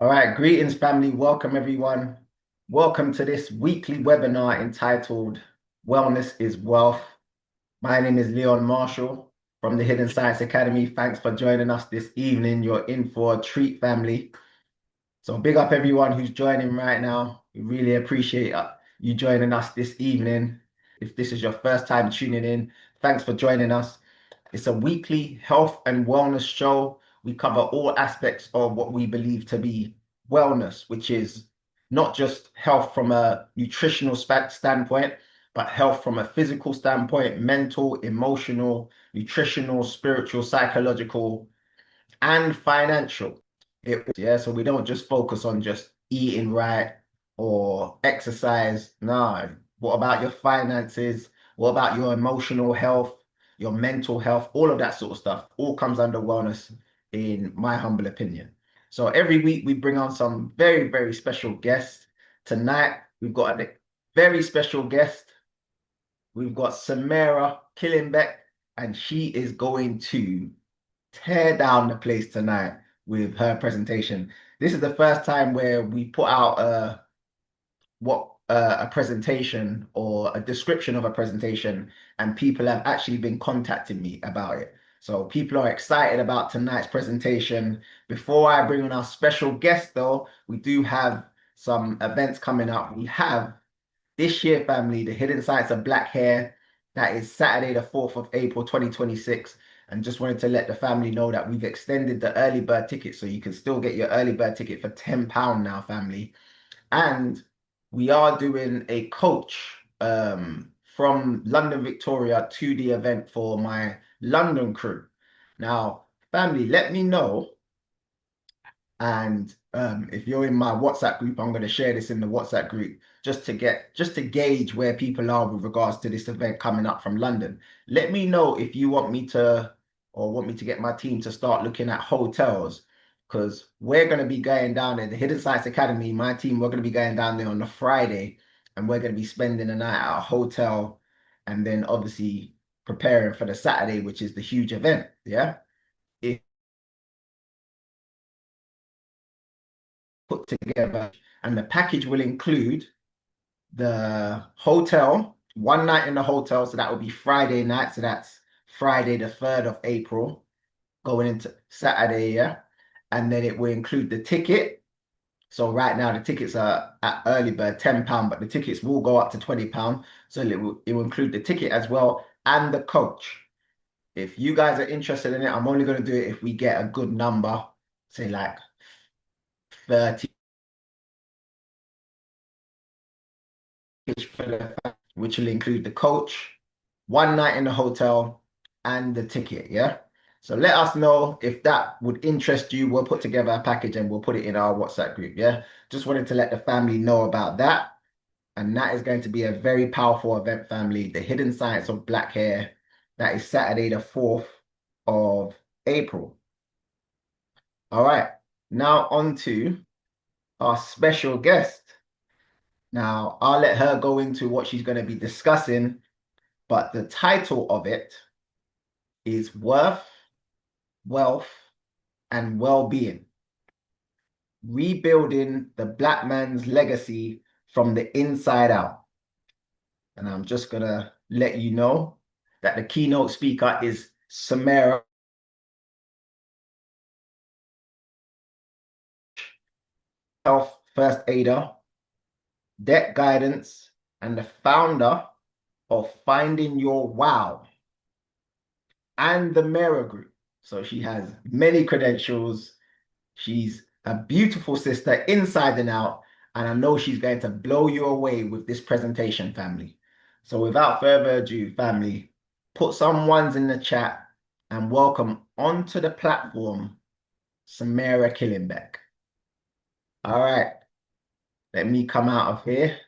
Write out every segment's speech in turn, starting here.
All right, greetings, family. Welcome, everyone. Welcome to this weekly webinar entitled Wellness is Wealth. My name is Leon Marshall from the Hidden Science Academy. Thanks for joining us this evening. You're in for a treat, family. So, big up everyone who's joining right now. We really appreciate you joining us this evening. If this is your first time tuning in, thanks for joining us. It's a weekly health and wellness show. We cover all aspects of what we believe to be wellness, which is not just health from a nutritional standpoint, but health from a physical standpoint, mental, emotional, nutritional, spiritual, psychological, and financial. Yeah, so we don't just focus on just eating right or exercise. No, what about your finances? What about your emotional health, your mental health? All of that sort of stuff all comes under wellness, in my humble opinion. So every week we bring on some very, very special guests. Tonight we've got a very special guest. We've got Semerah Killingbeck, and she is going to tear down the place tonight with her presentation. This is the first time where we put out a presentation or a description of a presentation, and people have actually been contacting me about it. So people are excited about tonight's presentation. Before I bring on our special guest, though, we do have some events coming up. We have this year, family, the Hidden Science of Black Hair. That is Saturday, the 4th of April, 2026. And just wanted to let the family know that we've extended the early bird ticket, so you can still get your early bird ticket for £10 now, family. And we are doing a coach from London, Victoria to the event for my London crew. Now, family, let me know. And if you're in my WhatsApp group, I'm going to share this in the WhatsApp group just to gauge where people are with regards to this event coming up from London. Let me know if you want me to, or want me to get my team to start looking at hotels, because we're going to be going down there. The Hidden Science Academy, my team, we're going to be going down there on the Friday, and we're going to be spending the night at a hotel, and then obviously preparing for the Saturday, which is the huge event. Yeah. If put together, and the package will include the hotel, one night in the hotel. So that will be Friday night. So that's Friday, the 3rd of April, going into Saturday. Yeah. And then it will include the ticket. So right now the tickets are at early bird £10, but the tickets will go up to £20. So it will include the ticket as well and the coach. If you guys are interested in it, I'm only going to do it if we get a good number, say like 30, which will include the coach, one night in the hotel, and the ticket. Yeah. So let us know if that would interest you. We'll put together a package and we'll put it in our WhatsApp group. Yeah. Just wanted to let the family know about that. And that is going to be a very powerful event, family. The Hidden Science of Black Hair. That is Saturday, the 4th of April. All right. Now on to our special guest. Now, I'll let her go into what she's going to be discussing, but the title of it is Worth, Wealth, and Well-Being: Rebuilding the Black Man's Legacy from the Inside Out. And I'm just going to let you know that the keynote speaker is Semerah, health first aider, debt guidance, and the founder of Finding Your Wow and the MerahGroup. So she has many credentials. She's a beautiful sister inside and out, and I know she's going to blow you away with this presentation, family. So without further ado, family, put some ones in the chat and welcome onto the platform, Semerah Killingbeck. All right, let me come out of here.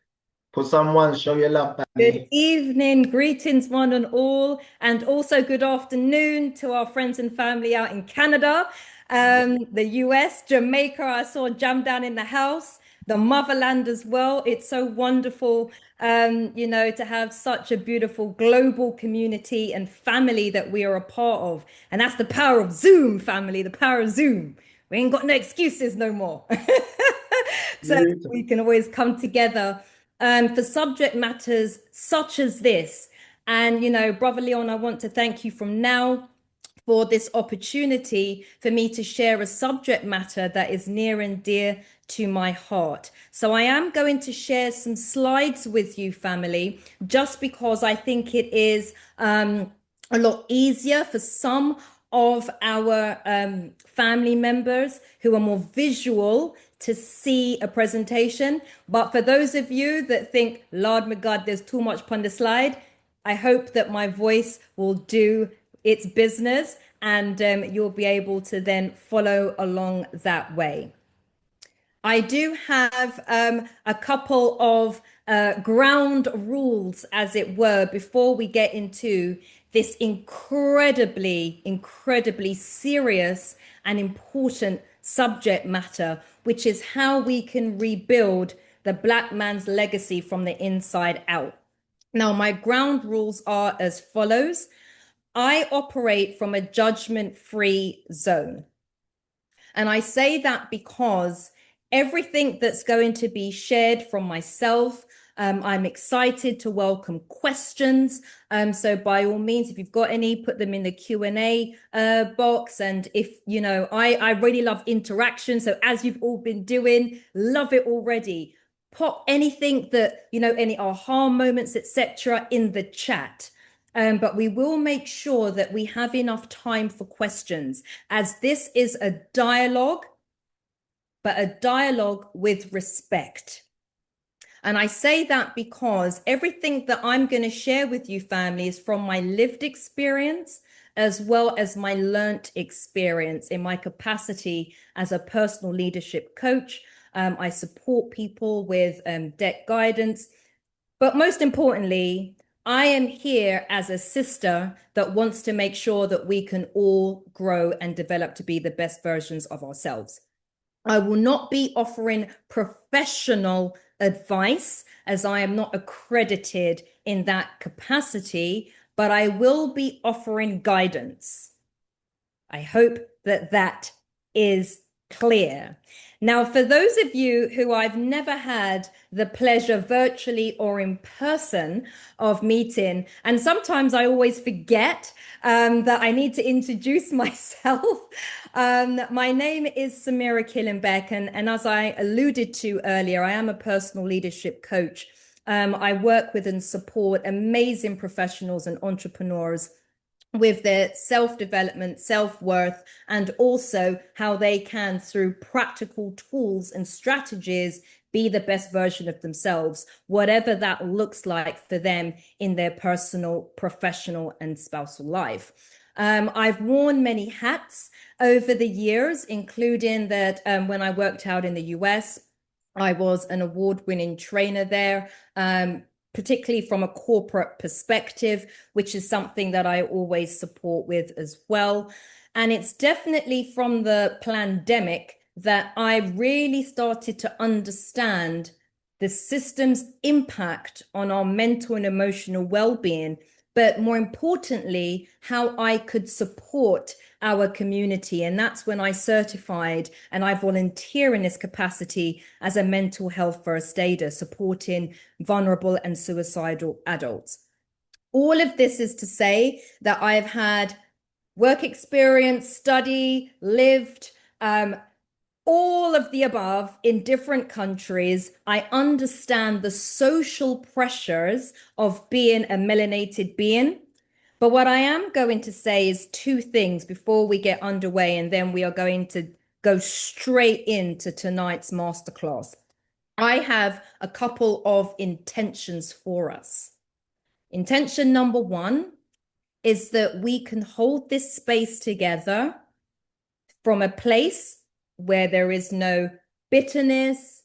Put some ones, show your love, Good family. evening, greetings one and all, and also good afternoon to our friends and family out in Canada, Yeah. the US, Jamaica. I saw Jam down in the house, the motherland as well. It's so wonderful, to have such a beautiful global community and family that we are a part of. And that's the power of Zoom, family, the power of Zoom. We ain't got no excuses no more. So we Beautiful. can always come together for subject matters such as this. And, Brother Leon, I want to thank you from now for this opportunity for me to share a subject matter that is near and dear to my heart. So I am going to share some slides with you, family, just because I think it is a lot easier for some of our family members who are more visual to see a presentation. But for those of you that think, Lord my God, there's too much on the slide, I hope that my voice will do its business and you'll be able to then follow along that way. I do have a couple of ground rules, as it were, before we get into this incredibly serious and important subject matter, which is how we can rebuild the Black man's legacy from the inside out. Now, my ground rules are as follows. I operate from a judgment-free zone. And I say that because everything that's going to be shared from myself, I'm excited to welcome questions. So by all means, if you've got any, put them in the Q&A box. And if, I really love interaction. So as you've all been doing, love it already. Pop anything that, any aha moments, etc., in the chat. But we will make sure that we have enough time for questions, as this is a dialogue, but a dialogue with respect. And I say that because everything that I'm going to share with you, family, is from my lived experience, as well as my learnt experience in my capacity as a personal leadership coach. I support people with debt guidance. But most importantly, I am here as a sister that wants to make sure that we can all grow and develop to be the best versions of ourselves. I will not be offering professional advice, as I am not accredited in that capacity, but I will be offering guidance. I hope that that is clear. Now, for those of you who I've never had the pleasure virtually or in person of meeting, and sometimes I always forget that I need to introduce myself. My name is Semerah Killingbeck, and as I alluded to earlier, I am a personal leadership coach. I work with and support amazing professionals and entrepreneurs with their self-development, self-worth, and also how they can, through practical tools and strategies, be the best version of themselves, whatever that looks like for them in their personal, professional, and spousal life. I've worn many hats over the years, including that when I worked out in the US, I was an award-winning trainer there, particularly from a corporate perspective, which is something that I always support with as well. And it's definitely from the pandemic that I really started to understand the system's impact on our mental and emotional well-being, but more importantly, how I could support our community. And that's when I certified and I volunteer in this capacity as a mental health first aider, supporting vulnerable and suicidal adults. All of this is to say that I've had work experience, study, lived, all of the above in different countries. I understand the social pressures of being a melanated being. But what I am going to say is two things before we get underway, and then we are going to go straight into tonight's masterclass. I have a couple of intentions for us. Intention number one is that we can hold this space together from a place where there is no bitterness,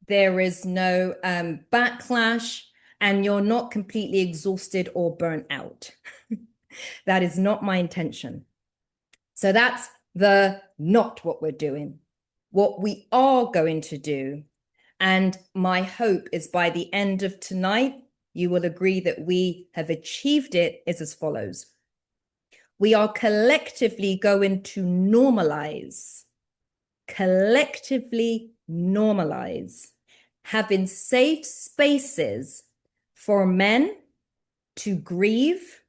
there is no backlash, and you're not completely exhausted or burnt out. That is not my intention. So that's not what we're doing. What we are going to do, and my hope is by the end of tonight, you will agree that we have achieved it, is as follows. We are collectively going to normalize collectively normalize having safe spaces for men to grieve,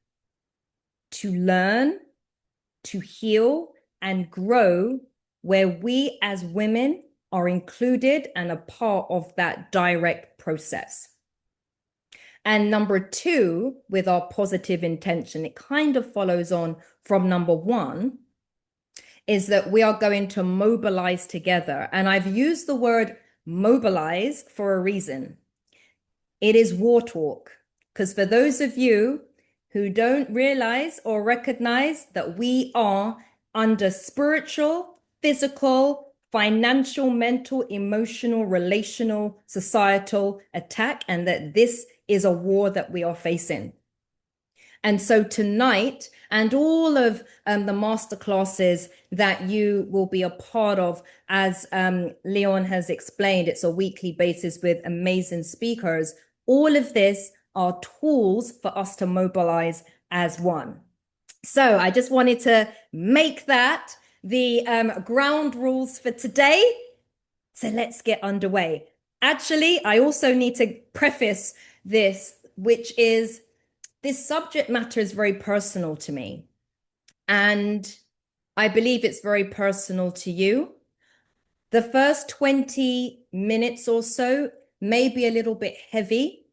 to learn, to heal, and grow, where we as women are included and a part of that direct process. And number two, with our positive intention, it kind of follows on from number one, is that we are going to mobilize together. And I've used the word mobilize for a reason. It is war talk. Because for those of you who don't realize or recognize that we are under spiritual, physical, financial, mental, emotional, relational, societal attack, and that this is a war that we are facing. And so tonight, and all of the masterclasses that you will be a part of, as Leon has explained, it's a weekly basis with amazing speakers. All of this are tools for us to mobilize as one. So I just wanted to make that the ground rules for today. So let's get underway. Actually, I also need to preface this, which is this subject matter is very personal to me. And I believe it's very personal to you. The first 20 minutes or so may be a little bit heavy.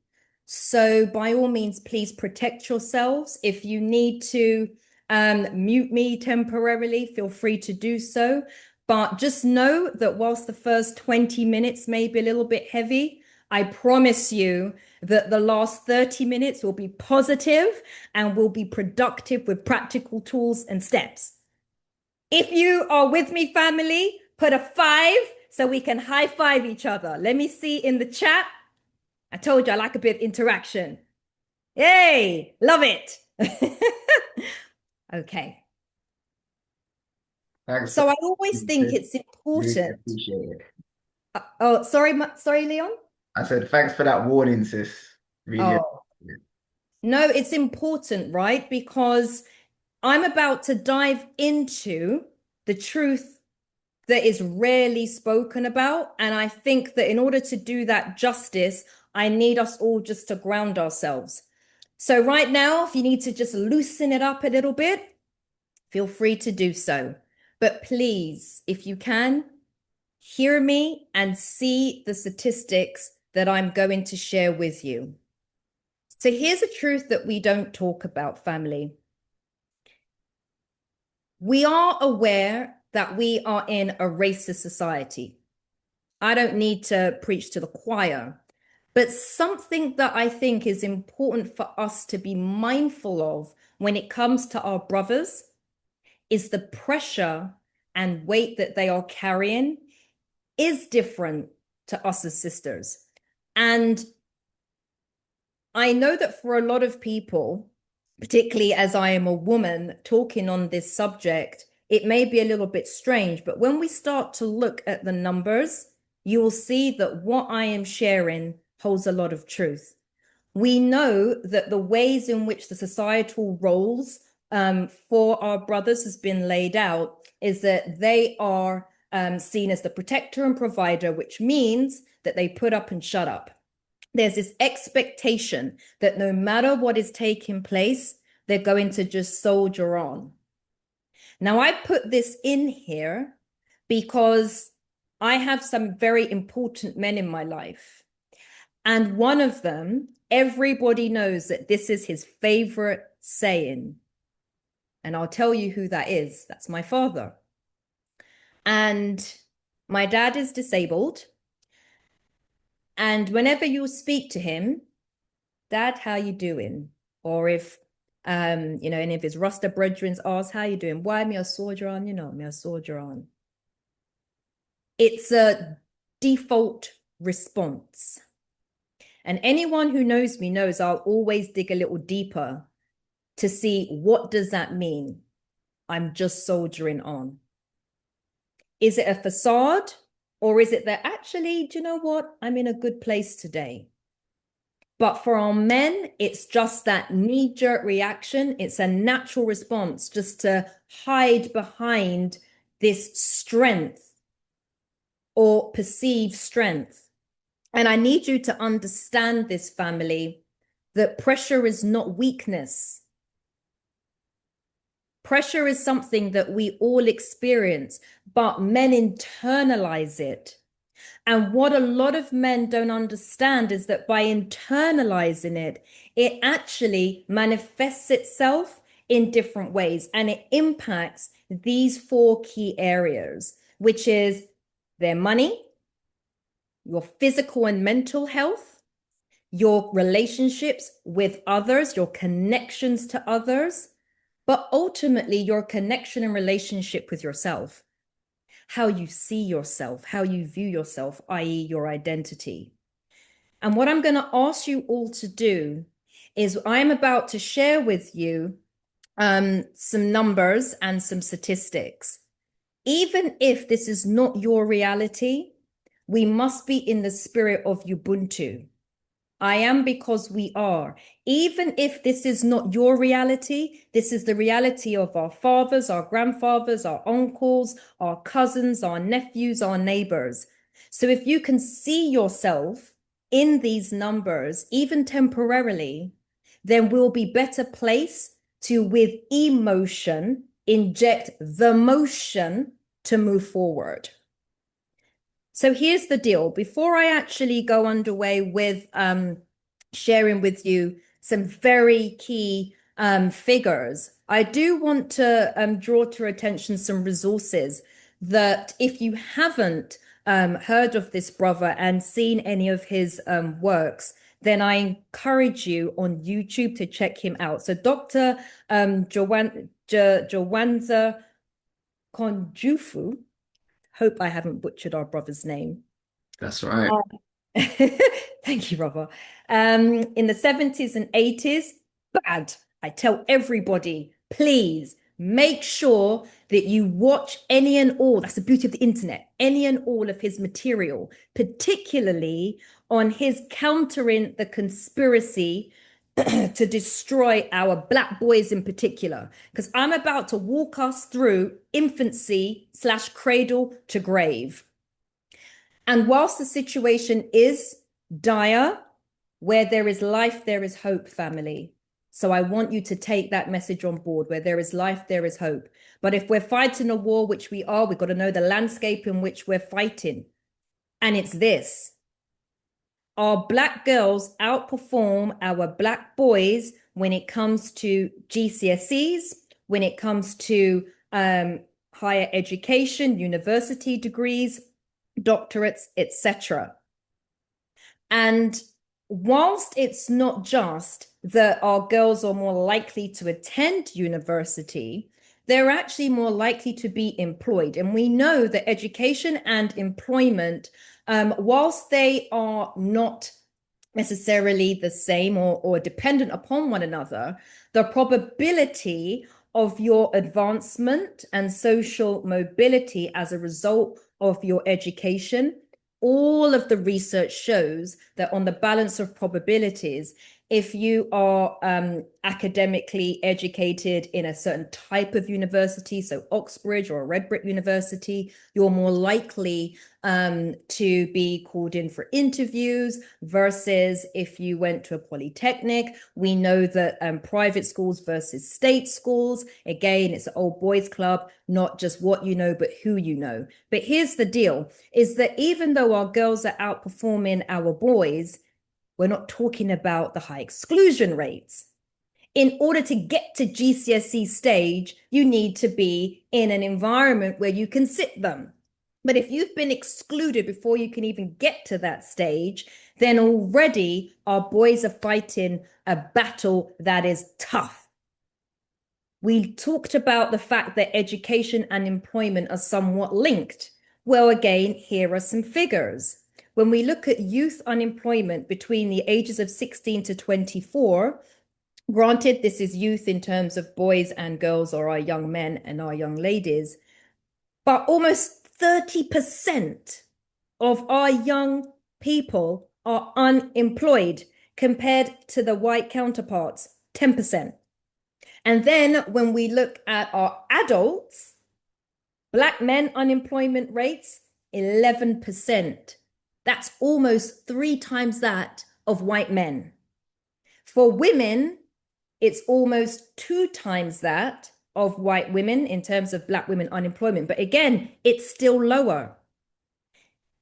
So by all means, please protect yourselves. If you need to mute me temporarily, feel free to do so. But just know that whilst the first 20 minutes may be a little bit heavy, I promise you that the last 30 minutes will be positive and will be productive with practical tools and steps. If you are with me, family, put a 5 so we can high five each other. Let me see in the chat. I told you I like a bit of interaction. Yay, love it. Okay. Thanks. So I always think it's Really important. appreciate it. Oh, sorry, Leon. I said, thanks for that warning, sis. Really Oh, appreciate it. no, it's important, right? Because I'm about to dive into the truth that is rarely spoken about. And I think that in order to do that justice, I need us all just to ground ourselves. So right now, if you need to just loosen it up a little bit, feel free to do so. But please, if you can, hear me and see the statistics that I'm going to share with you. So here's a truth that we don't talk about, family. We are aware that we are in a racist society. I don't need to preach to the choir, but something that I think is important for us to be mindful of when it comes to our brothers is the pressure and weight that they are carrying is different to us as sisters. And I know that for a lot of people, particularly as I am a woman talking on this subject, it may be a little bit strange, but when we start to look at the numbers, you will see that what I am sharing holds a lot of truth. We know that the ways in which the societal roles for our brothers has been laid out is that they are seen as the protector and provider, which means that they put up and shut up. There's this expectation that no matter what is taking place, they're going to just soldier on. Now, I put this in here because I have some very important men in my life. And one of them, everybody knows that this is his favorite saying. And I'll tell you who that is. That's my father. And my dad is disabled. And whenever you speak to him, Dad, how you doing? Or if, any of his Rasta brethren ask, how you doing? Why me a soldier on? Me a soldier on. It's a default response. And anyone who knows me knows I'll always dig a little deeper to see what does that mean? I'm just soldiering on. Is it a facade? Or is it that actually, do you know what? I'm in a good place today. But for our men, it's just that knee-jerk reaction. It's a natural response just to hide behind this strength or perceived strength. And I need you to understand this, family, that pressure is not weakness. Pressure is something that we all experience, but men internalize it. And what a lot of men don't understand is that by internalizing it, it actually manifests itself in different ways and it impacts these four key areas, which is their money, your physical and mental health, your relationships with others, your connections to others, but ultimately your connection and relationship with yourself, how you see yourself, how you view yourself, i.e., your identity. And what I'm going to ask you all to do is I'm about to share with you some numbers and some statistics. Even if this is not your reality, we must be in the spirit of Ubuntu. I am because we are. Even if this is not your reality, this is the reality of our fathers, our grandfathers, our uncles, our cousins, our nephews, our neighbors. So if you can see yourself in these numbers, even temporarily, then we'll be better placed to, with emotion, inject the motion to move forward. So here's the deal. Before I actually go underway with sharing with you some very key figures, I do want to draw to your attention some resources that if you haven't heard of this brother and seen any of his works, then I encourage you on YouTube to check him out. So Dr. Jawanza Konjufu, hope I haven't butchered our brother's name. That's right. Thank you, Robert. In the 70s and 80s, bad. I tell everybody, please make sure that you watch any and all, that's the beauty of the internet, any and all of his material, particularly on his countering the conspiracy to destroy our Black boys in particular, because I'm about to walk us through infancy / cradle to grave. And whilst the situation is dire, where there is life, there is hope, family. So I want you to take that message on board. Where there is life, there is hope. But if we're fighting a war, which we are, we've got to know the landscape in which we're fighting. And it's this. Our Black girls outperform our Black boys when it comes to GCSEs, when it comes to higher education, university degrees, doctorates, etc. And whilst it's not just that our girls are more likely to attend university, they're actually more likely to be employed. And we know that education and employment, whilst they are not necessarily the same or dependent upon one another, the probability of your advancement and social mobility as a result of your education, all of the research shows that on the balance of probabilities, if you are academically educated in a certain type of university, so Oxbridge or Redbrick University, you're more likely to be called in for interviews versus if you went to a polytechnic. We know that private schools versus state schools, again, it's an old boys club, not just what you know, but who you know. But here's the deal, is that even though our girls are outperforming our boys, we're not talking about the high exclusion rates. In order to get to GCSE stage, you need to be in an environment where you can sit them. But if you've been excluded before you can even get to that stage, then already our boys are fighting a battle that is tough. We talked about the fact that education and employment are somewhat linked. Well, again, here are some figures. When we look at youth unemployment between the ages of 16 to 24, granted, this is youth in terms of boys and girls, or our young men and our young ladies, but almost 30% of our young people are unemployed compared to the white counterparts, 10%. And then when we look at our adults, Black men unemployment rates, 11%. That's almost 3 times that of white men. For women, it's almost 2 times that of white women in terms of Black women unemployment. But again, it's still lower.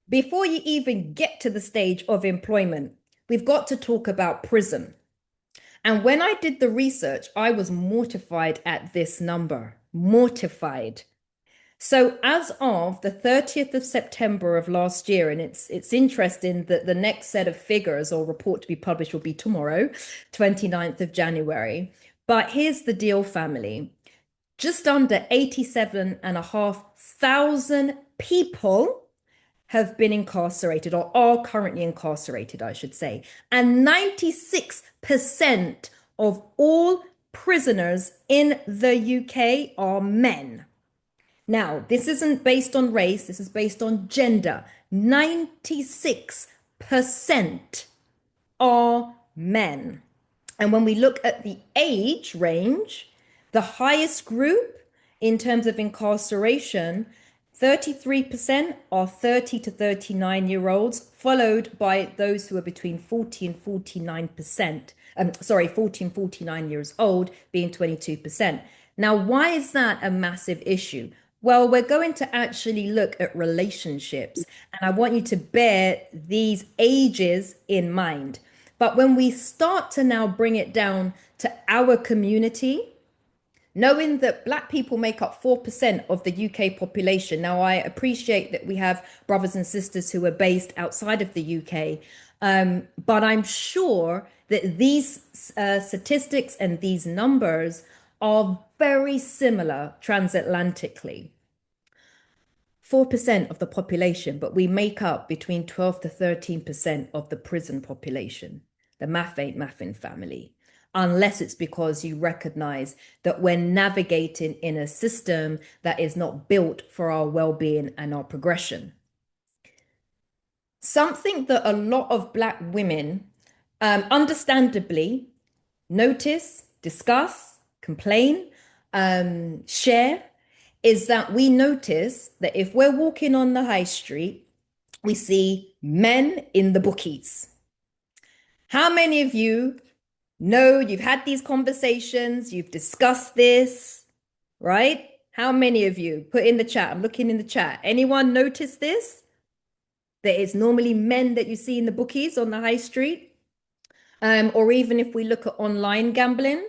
Before you even get to the stage of employment, we've got to talk about prison. And when I did the research, I was mortified at this number, mortified. So as of the 30th of September of last year, and it's interesting that the next set of figures or report to be published will be tomorrow, 29th of January. But here's the deal, family. Just under 87,500 people have been incarcerated or are currently incarcerated, I should say. And 96% of all prisoners in the UK are men. Now, this isn't based on race, this is based on gender. 96% are men. And when we look at the age range, the highest group in terms of incarceration, 33% are 30 to 39-year-olds, followed by those who are between 40 and 49%. 40 and 49 years old being 22%. Now, why is that a massive issue? Well, we're going to actually look at relationships, and I want you to bear these ages in mind. But when we start to now bring it down to our community, knowing that Black people make up 4% of the UK population. Now, I appreciate that we have brothers and sisters who are based outside of the UK, but I'm sure that these statistics and these numbers are very similar transatlantically. 4% of the population, but we make up between 12 to 13% of the prison population. The math ain't mathing, family. Unless it's because you recognize that we're navigating in a system that is not built for our well-being and our progression. Something that a lot of Black women understandably notice, discuss, complain, share, is that we notice that if we're walking on the high street, we see men in the bookies. How many of you know you've had these conversations, you've discussed this, right? How many of you? Put in the chat. I'm looking in the chat. Anyone notice this? That it's normally men that you see in the bookies on the high street? Or even if we look at online gambling.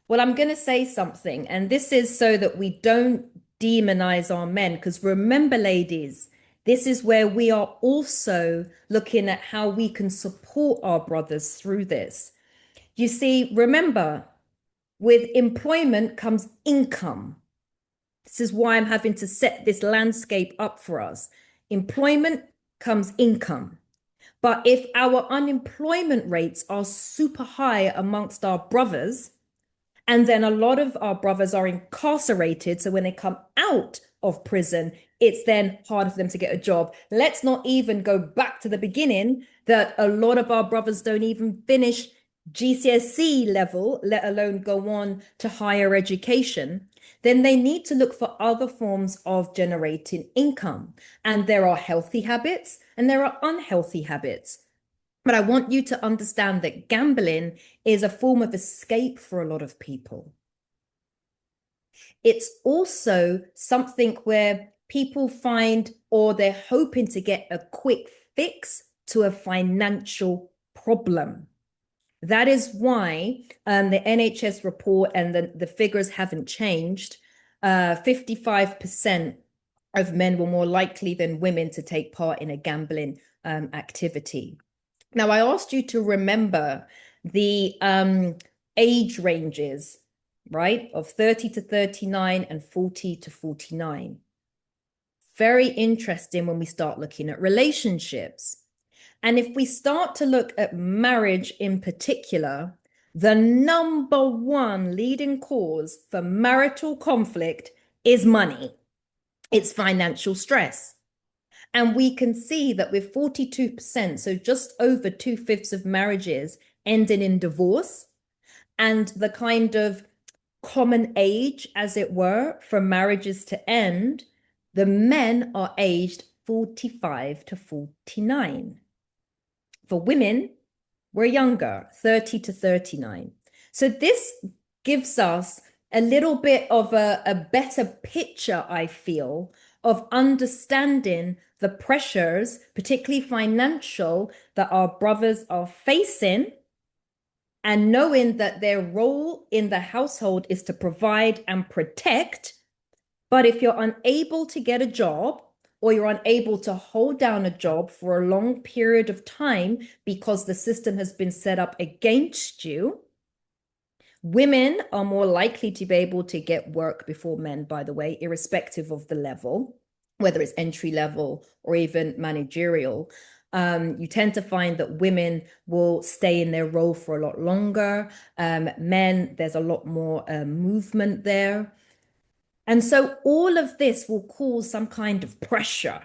Well, I'm going to say something, and this is so that we don't demonize our men, because remember, ladies, this is where we are also looking at how we can support our brothers through this. You see, remember, with employment comes income. This is why I'm having to set this landscape up for us. Employment comes income. But if our unemployment rates are super high amongst our brothers, and then a lot of our brothers are incarcerated, so when they come out of prison, it's then harder for them to get a job. Let's not even go back to the beginning that a lot of our brothers don't even finish GCSE level, let alone go on to higher education. Then they need to look for other forms of generating income. And there are healthy habits and there are unhealthy habits. But I want you to understand that gambling is a form of escape for a lot of people. It's also something where people find, or they're hoping to get a quick fix to a financial problem. That is why the NHS report and the figures haven't changed. 55% of men were more likely than women to take part in a gambling activity. Now, I asked you to remember the age ranges, right, of 30 to 39 and 40 to 49. Very interesting when we start looking at relationships. And if we start to look at marriage in particular, the number one leading cause for marital conflict is money. It's financial stress. And we can see that with 42%, so just over 2/5 of marriages ending in divorce, and the kind of common age, as it were, for marriages to end, the men are aged 45 to 49. For women, we're younger, 30 to 39. So this gives us a little bit of a better picture, I feel, of understanding the pressures, particularly financial, that our brothers are facing, and knowing that their role in the household is to provide and protect. But if you're unable to get a job, or you're unable to hold down a job for a long period of time because the system has been set up against you, women are more likely to be able to get work before men, by the way, irrespective of the level, whether it's entry level or even managerial. You tend to find that women will stay in their role for a lot longer. Men, there's a lot more movement there. And so all of this will cause some kind of pressure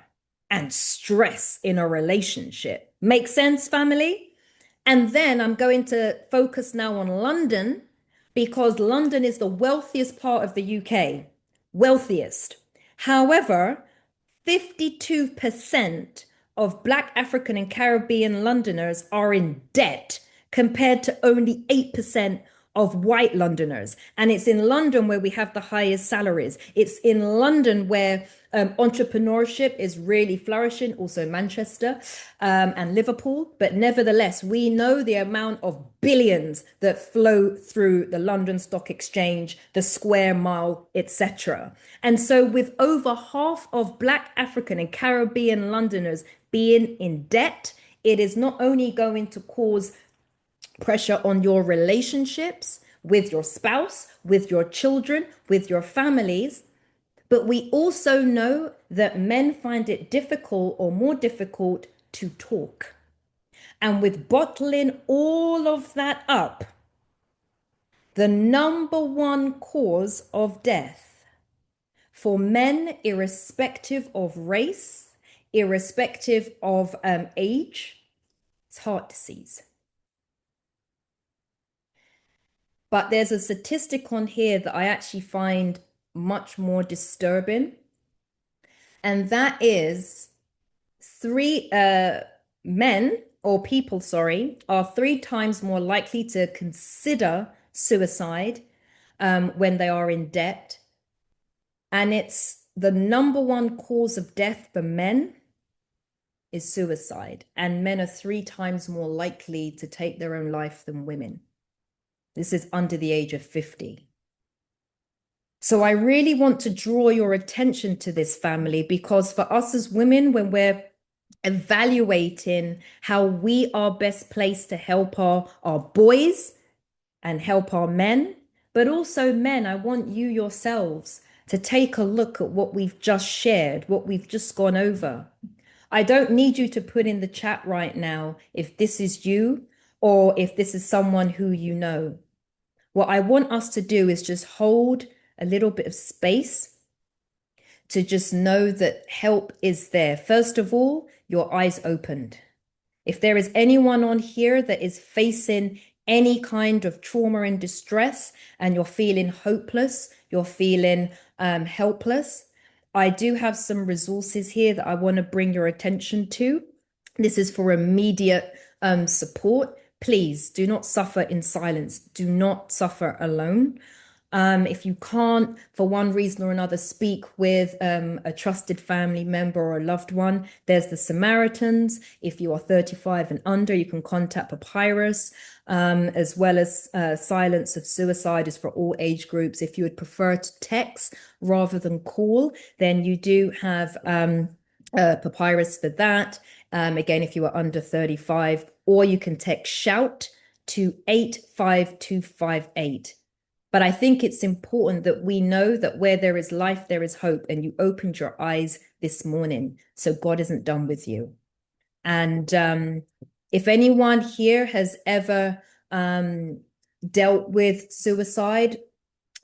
and stress in a relationship. Make sense, family? And then I'm going to focus now on London, because London is the wealthiest part of the UK, wealthiest. However, 52% of Black, African, and Caribbean Londoners are in debt, compared to only 8% of white Londoners. And it's in London where we have the highest salaries. It's in London where entrepreneurship is really flourishing, also Manchester and Liverpool. But nevertheless, we know the amount of billions that flow through the London Stock Exchange, the Square Mile, etc. And so with over half of Black, African, and Caribbean Londoners being in debt, it is not only going to cause pressure on your relationships with your spouse, with your children, with your families. But we also know that men find it difficult, or more difficult, to talk. And with bottling all of that up, the number one cause of death for men, irrespective of race, irrespective of age, is heart disease. But there's a statistic on here that I actually find much more disturbing. And that is men, or people, sorry, are 3 times more likely to consider suicide when they are in debt. And it's the number one cause of death for men is suicide. And men are 3 times more likely to take their own life than women. This is under the age of 50. So I really want to draw your attention to this, family, because for us as women, when we're evaluating how we are best placed to help our boys and help our men, but also men, I want you yourselves to take a look at what we've just shared, what we've just gone over. I don't need you to put in the chat right now if this is you or if this is someone who you know. What I want us to do is just hold a little bit of space to just know that help is there. First of all, your eyes opened. If there is anyone on here that is facing any kind of trauma and distress, and you're feeling hopeless, you're feeling helpless, I do have some resources here that I want to bring your attention to. This is for immediate support. Please do not suffer in silence. Do not suffer alone. If you can't, for one reason or another, speak with a trusted family member or a loved one, there's the Samaritans. If you are 35 and under, you can contact Papyrus, as well as Silence of Suicide is for all age groups. If you would prefer to text rather than call, then you do have Papyrus for that. Again, if you are under 35, or you can text SHOUT to 85258. But I think it's important that we know that where there is life, there is hope. And you opened your eyes this morning. So God isn't done with you. And if anyone here has ever dealt with suicide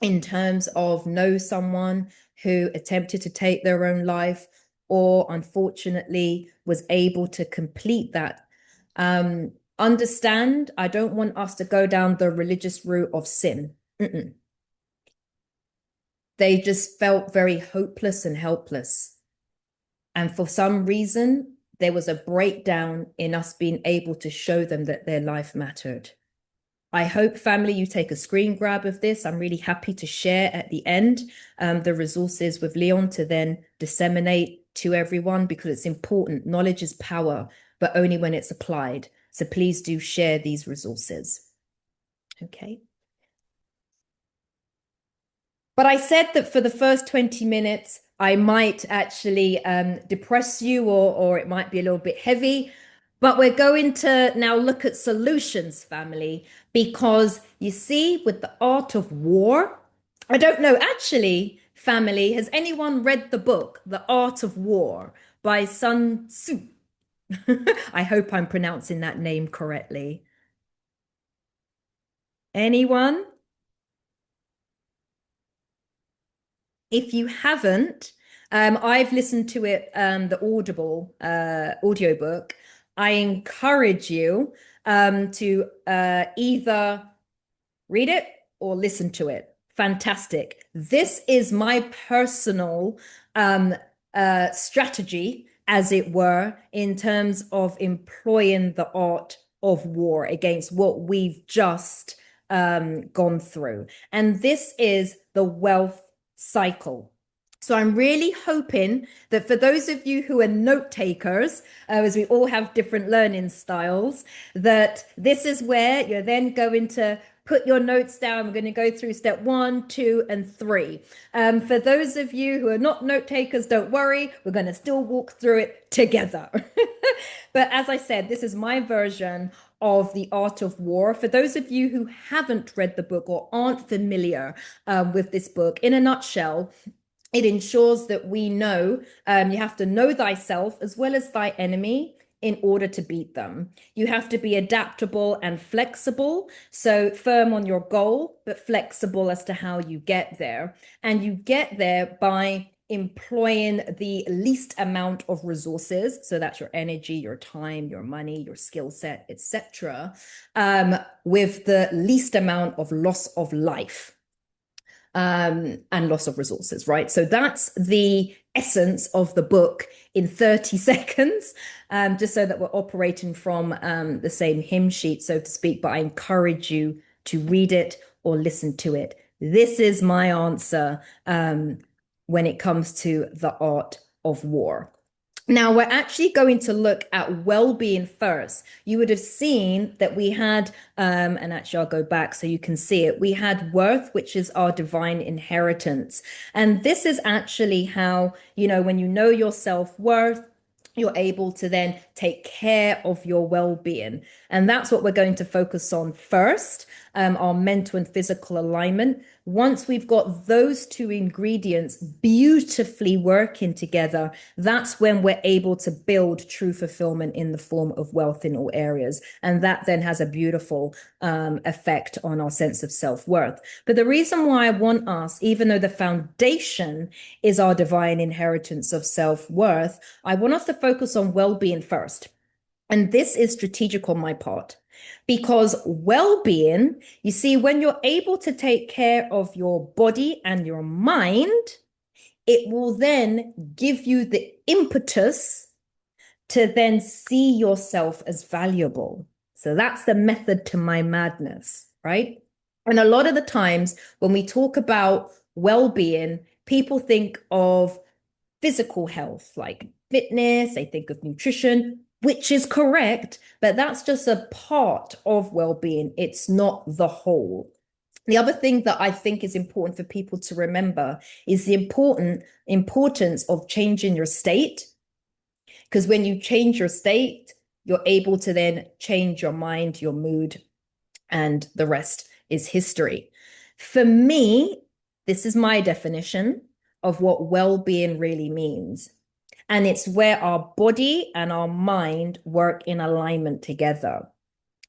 in terms of know someone who attempted to take their own life, or unfortunately was able to complete that, understand, I don't want us to go down the religious route of sin. They just felt very hopeless and helpless. And for some reason, there was a breakdown in us being able to show them that their life mattered. I hope, family, you take a screen grab of this. I'm really happy to share at the end the resources with Leon to then disseminate to everyone, because it's important. Knowledge is power, but only when it's applied. So please do share these resources. Okay. But I said that for the first 20 minutes, I might actually depress you, or it might be a little bit heavy. But we're going to now look at solutions, family, because you see, with the art of war, I don't know, actually, family, has anyone read the book, The Art of War by Sun Tzu? I hope I'm pronouncing that name correctly. Anyone? If you haven't, I've listened to it, the Audible audiobook. I encourage you to either read it or listen to it. Fantastic. This is my personal strategy, as it were, in terms of employing the art of war against what we've just gone through. And this is the wealth cycle. So I'm really hoping that for those of you who are note takers, as we all have different learning styles, that this is where you're then going to put your notes down. We're going to go through step 1, 2, and 3. For those of you who are not note takers, don't worry. We're going to still walk through it together. But as I said, this is my version of The Art of War. For those of you who haven't read the book or aren't familiar with this book, in a nutshell, it ensures that we know you have to know thyself as well as thy enemy in order to beat them. You have to be adaptable and flexible, so firm on your goal, but flexible as to how you get there. And you get there by employing the least amount of resources, so that's your energy, your time, your money, your skill set, etc., with the least amount of loss of life and loss of resources, right? So that's the essence of the book in 30 seconds, just so that we're operating from the same hymn sheet, so to speak. But I encourage you to read it or listen to it. This is my answer when it comes to the art of war. Now, we're actually going to look at well-being first. You would have seen that we had, and actually I'll go back so you can see it, we had worth, which is our divine inheritance. And this is actually how, when you know your self-worth, you're able to then take care of your well-being. And that's what we're going to focus on first, our mental and physical alignment. Once we've got those two ingredients beautifully working together, that's when we're able to build true fulfillment in the form of wealth in all areas. And that then has a beautiful effect on our sense of self-worth. But the reason why I want us, even though the foundation is our divine inheritance of self-worth, I want us to focus on well-being first. And this is strategic on my part, because well-being, you see, when you're able to take care of your body and your mind, it will then give you the impetus to then see yourself as valuable. So that's the method to my madness, right? And a lot of the times when we talk about well-being, people think of physical health, like fitness, they think of nutrition, which is correct, but that's just a part of well-being. It's not the whole. The other thing that I think is important for people to remember is the importance of changing your state. Because when you change your state, you're able to then change your mind, your mood, and the rest is history. For me, this is my definition of what well-being really means. And it's where our body and our mind work in alignment together.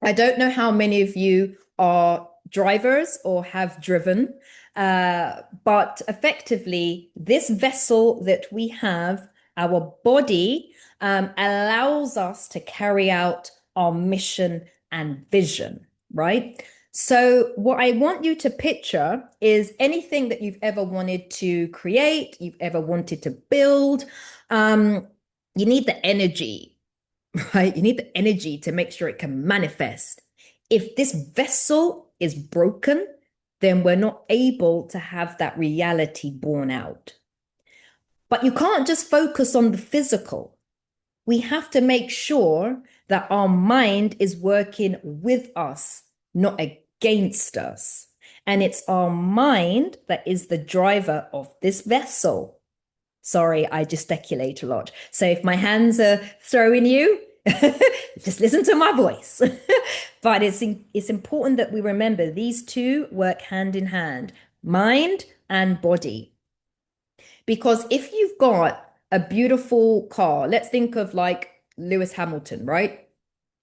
I don't know how many of you are drivers or have driven, but effectively, this vessel that we have, our body, allows us to carry out our mission and vision, right? So what I want you to picture is anything that you've ever wanted to create, you've ever wanted to build, You need the energy, right? You need the energy to make sure it can manifest. If this vessel is broken, then we're not able to have that reality born out. But you can't just focus on the physical. We have to make sure that our mind is working with us, not against us. And it's our mind that is the driver of this vessel. Sorry, I gesticulate a lot. So if my hands are throwing you, just listen to my voice. But it's important that we remember these two work hand in hand, mind and body. Because if you've got a beautiful car, let's think of like Lewis Hamilton, right?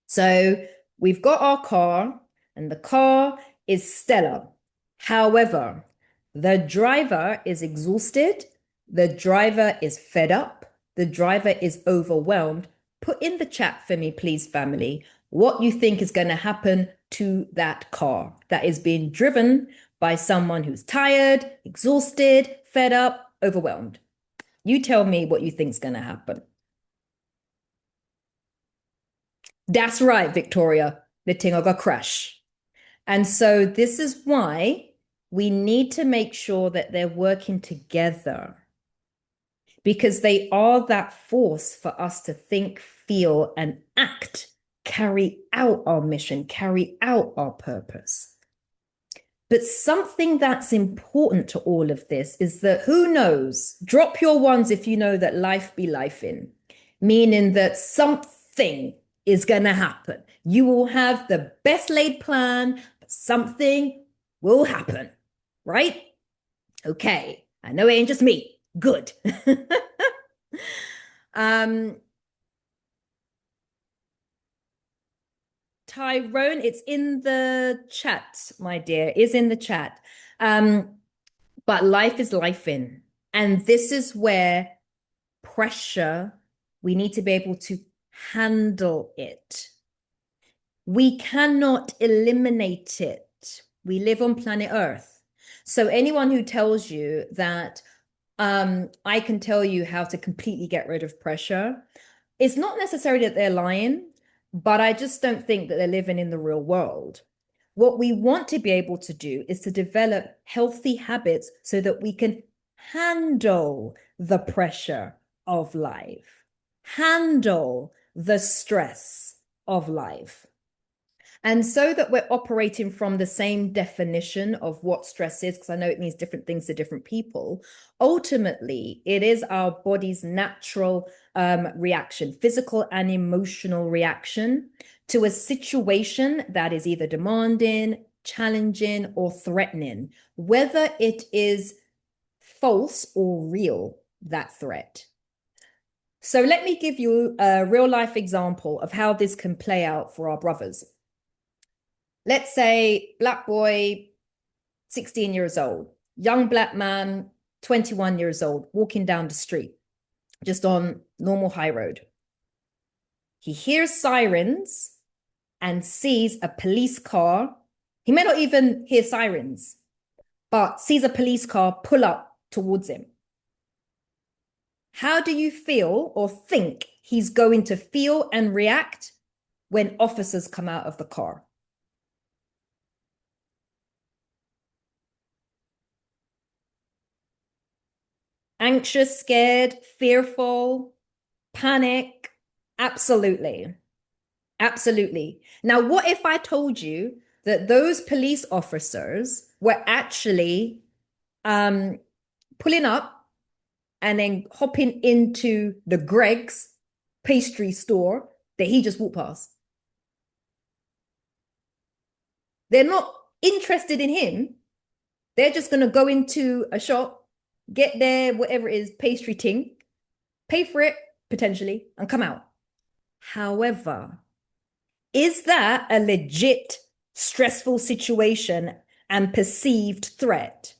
So we've got our car, and the car is stellar. However, the driver is exhausted, the driver is fed up, the driver is overwhelmed. Put in the chat for me, please, family, what you think is going to happen to that car that is being driven by someone who's tired, exhausted, fed up, overwhelmed. You tell me what you think's going to happen. That's right, Victoria. The thing got crash. And so this is why we need to make sure that they're working together, because they are that force for us to think, feel, and act, carry out our mission, carry out our purpose. But something that's important to all of this is that who knows? Drop your ones if you know that life be life in, meaning that something is going to happen. You will have the best laid plan, but something will happen, right? Okay, I know it ain't just me. Good. Tyrone, it's in the chat, my dear, is in the chat. But life is life in. And this is where pressure, we need to be able to handle it. We cannot eliminate it. We live on planet Earth. So anyone who tells you that I can tell you how to completely get rid of pressure, it's not necessarily that they're lying, but I just don't think that they're living in the real world. What we want to be able to do is to develop healthy habits so that we can handle the pressure of life, handle the stress of life. And so that we're operating from the same definition of what stress is, because I know it means different things to different people, ultimately, it is our body's natural reaction, physical and emotional reaction to a situation that is either demanding, challenging, or threatening, whether it is false or real, that threat. So let me give you a real life example of how this can play out for our brothers. Let's say black boy, 16 years old, young black man, 21 years old, walking down the street, just on normal high road. He hears sirens and sees a police car. He may not even hear sirens, but sees a police car pull up towards him. How do you feel or think he's going to feel and react when officers come out of the car? Anxious, scared, fearful, panic? Absolutely. Absolutely. Now, what if I told you that those police officers were actually pulling up and then hopping into the Greg's pastry store that he just walked past? They're not interested in him. They're just going to go into a shop, get their whatever it is, pastry ting, pay for it potentially, and come out. However, is that a legit stressful situation and perceived threat,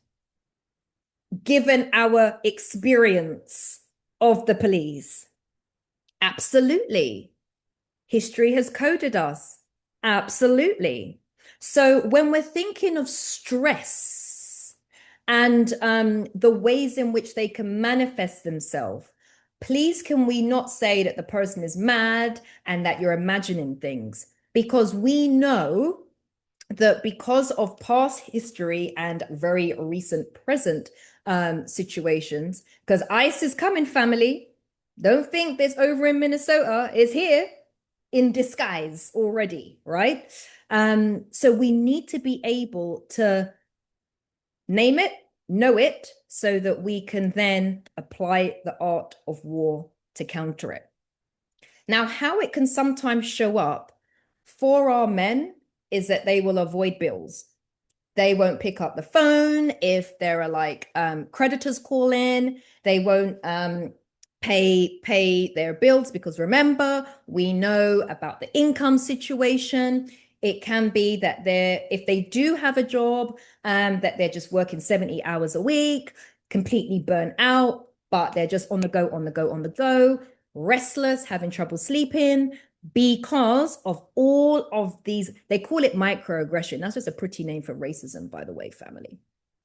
given our experience of the police? Absolutely. History has coded us. Absolutely. So when we're thinking of stress and the ways in which they can manifest themselves, please can we not say that the person is mad and that you're imagining things? Because we know that because of past history and very recent present situations, because ICE is coming, family. Don't think this over in Minnesota is here in disguise already, right? So we need to be able to name it, know it, so that we can then apply the art of war to counter it. Now, how it can sometimes show up for our men is that they will avoid bills. They won't pick up the phone if there are like creditors call in. They won't pay their bills, because remember, we know about the income situation. It can be that if they do have a job, that they're just working 70 hours a week, completely burnt out, but they're just on the go, restless, having trouble sleeping, because of all of these. They call it microaggression. That's just a pretty name for racism, by the way, family.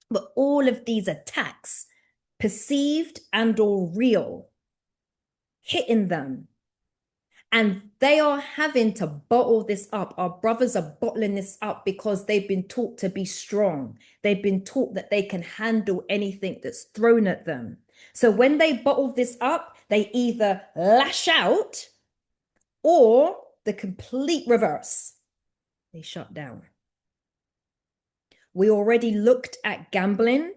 But all of these attacks, perceived and or real, hitting them. And they are having to bottle this up. Our brothers are bottling this up because they've been taught to be strong. They've been taught that they can handle anything that's thrown at them. So when they bottle this up, they either lash out, or the complete reverse. They shut down. We already looked at gambling,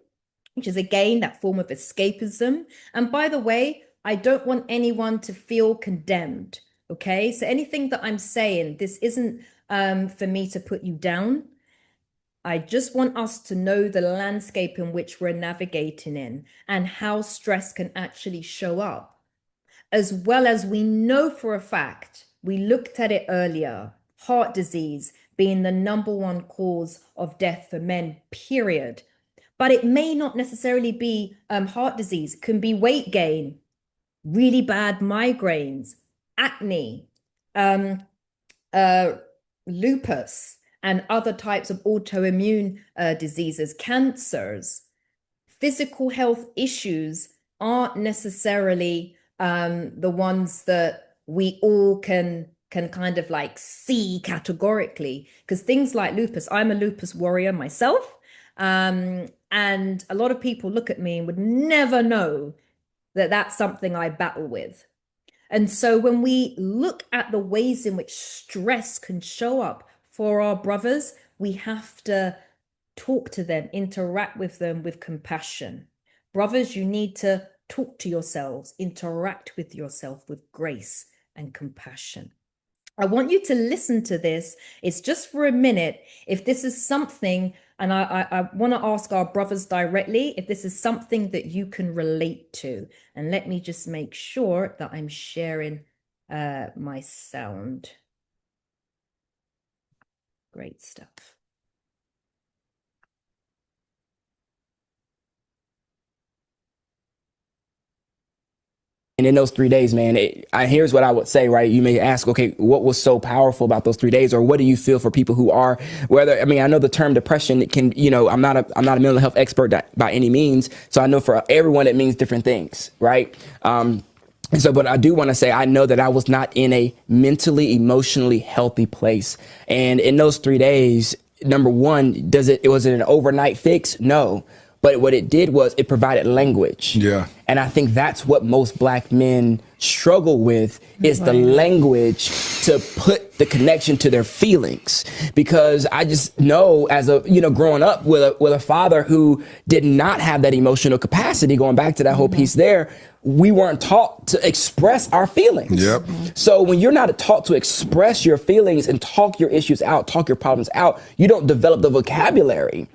which is again that form of escapism. And by the way, I don't want anyone to feel condemned. Okay, so anything that I'm saying, this isn't for me to put you down. I just want us to know the landscape in which we're navigating in and how stress can actually show up. As well as we know for a fact, we looked at it earlier, heart disease being the #1 cause of death for men, period. But it may not necessarily be heart disease. It can be weight gain, really bad migraines, acne, lupus, and other types of autoimmune diseases, cancers. Physical health issues aren't necessarily the ones that we all can kind of like see categorically, because things like lupus, I'm a lupus warrior myself, and a lot of people look at me and would never know that that's something I battle with. And so when we look at the ways in which stress can show up for our brothers, we have to talk to them, interact with them with compassion. Brothers, you need to talk to yourselves, interact with yourself with grace and compassion. I want you to listen to this. It's just for a minute. If this is something, and I want to ask our brothers directly, if this is something that you can relate to. And let me just make sure that I'm sharing my sound. Great stuff. And in those 3 days, man, here's what I would say, right? You may ask, okay, what was so powerful about those 3 days? Or what do you feel for people who are, I know the term depression, it can, I'm not a mental health expert by any means. So I know for everyone, it means different things, right? But I do want to say, I know that I was not in a mentally, emotionally healthy place. And in those 3 days, number one, was it an overnight fix? No. But what it did was it provided language. Yeah. And I think that's what most Black men struggle with, is the language to put the connection to their feelings. Because I just know, as growing up with a father who did not have that emotional capacity, going back to that whole piece there, we weren't taught to express our feelings. Yep. So when you're not taught to express your feelings and talk your issues out, talk your problems out, you don't develop the vocabulary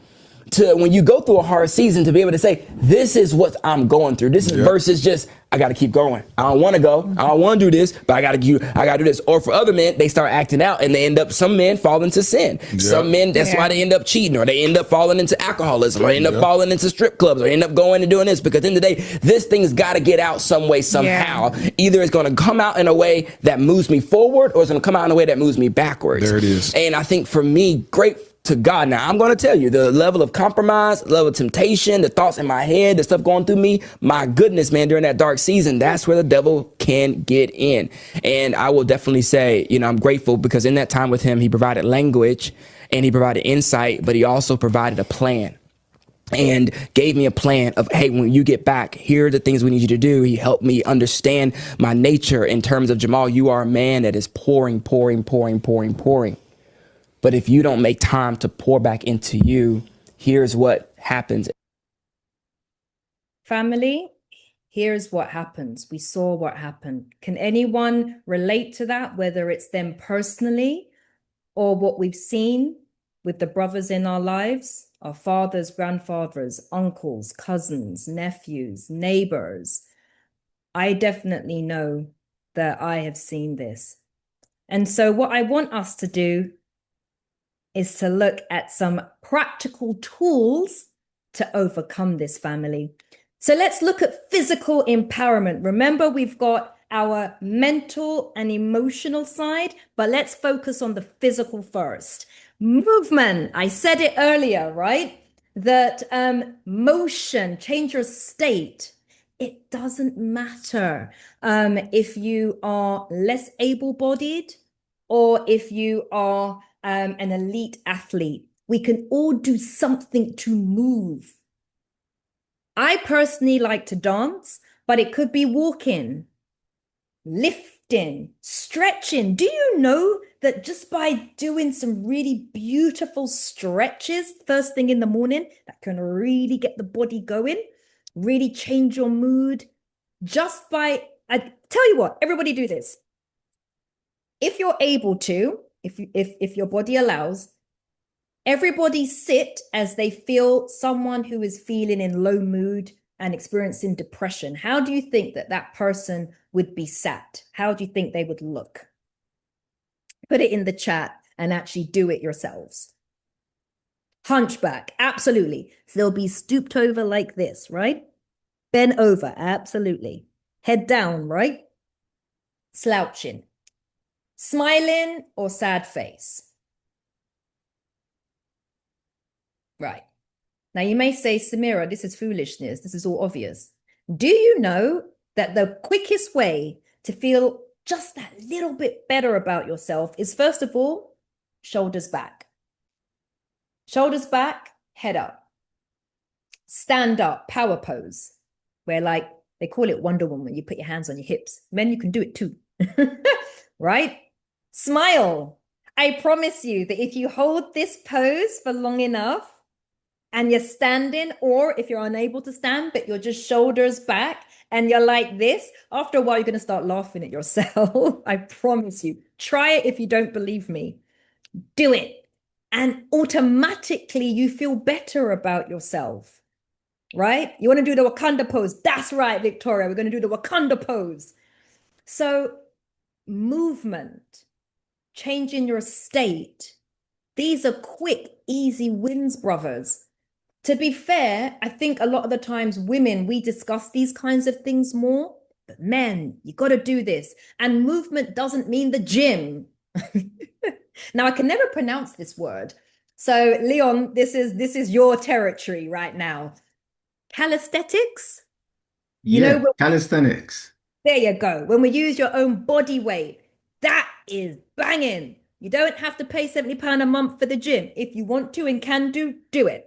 to, when you go through a hard season, to be able to say, this is what I'm going through. This is versus just, I got to keep going. I don't want to go. I don't want to do this, but I got to do this. Or for other men, they start acting out and they end up, some men fall into sin. Some men, that's why they end up cheating, or they end up falling into alcoholism, or they end up falling into strip clubs, or they end up going and doing this, because in the day, this thing's got to get out some way, somehow. Either it's going to come out in a way that moves me forward, or it's going to come out in a way that moves me backwards. There it is. And I think for me, great to God. Now, I'm going to tell you the level of compromise, level of temptation, the thoughts in my head, the stuff going through me. My goodness, man, during that dark season, that's where the devil can get in. And I will definitely say, you know, I'm grateful because in that time with him, he provided language and he provided insight, but he also provided a plan and gave me a plan of, hey, when you get back, here are the things we need you to do. He helped me understand my nature in terms of, Jamal, you are a man that is pouring. But if you don't make time to pour back into you, here's what happens. Family, here's what happens. We saw what happened. Can anyone relate to that, whether it's them personally or what we've seen with the brothers in our lives, our fathers, grandfathers, uncles, cousins, nephews, neighbors? I definitely know that I have seen this. And so what I want us to do is to look at some practical tools to overcome this, family. So let's look at physical empowerment. Remember, we've got our mental and emotional side, but let's focus on the physical first. Movement. I said it earlier, right? That motion, change your state. It doesn't matter if you are less able-bodied or if you are an elite athlete. We can all do something to move. I personally like to dance, but it could be walking, lifting, stretching. Do you know that just by doing some really beautiful stretches first thing in the morning, that can really get the body going, really change your mood? Just by, I tell you what, everybody do this. If you're able to, if your body allows, everybody sit as they feel someone who is feeling in low mood and experiencing depression. How do you think that that person would be sat? How do you think they would look? Put it in the chat and actually do it yourselves. Hunchback, absolutely. So they'll be stooped over like this, right? Bend over, absolutely. Head down, right? Slouching. Smiling or sad face? Right. Now you may say, Semerah, this is foolishness. This is all obvious. Do you know that the quickest way to feel just that little bit better about yourself is, first of all, shoulders back. Shoulders back, head up. Stand up, power pose, where like they call it Wonder Woman. You put your hands on your hips. Men, you can do it too. Right? Smile. I promise you that if you hold this pose for long enough and you're standing, or if you're unable to stand, but you're just shoulders back and you're like this, after a while, you're going to start laughing at yourself. I promise you. Try it if you don't believe me. Do it. And automatically you feel better about yourself, right? You want to do the Wakanda pose. That's right, Victoria. We're going to do the Wakanda pose. So movement, changing your state. These are quick, easy wins, brothers. To be fair, I think a lot of the times women, we discuss these kinds of things more, but men, you got to do this. And movement doesn't mean the gym. Now, I can never pronounce this word. So Leon, this is your territory right now. Calisthenics? Yeah, calisthenics. There you go. When we use your own body weight, that is banging. You don't have to pay £70 a month for the gym. If you want to and can do it.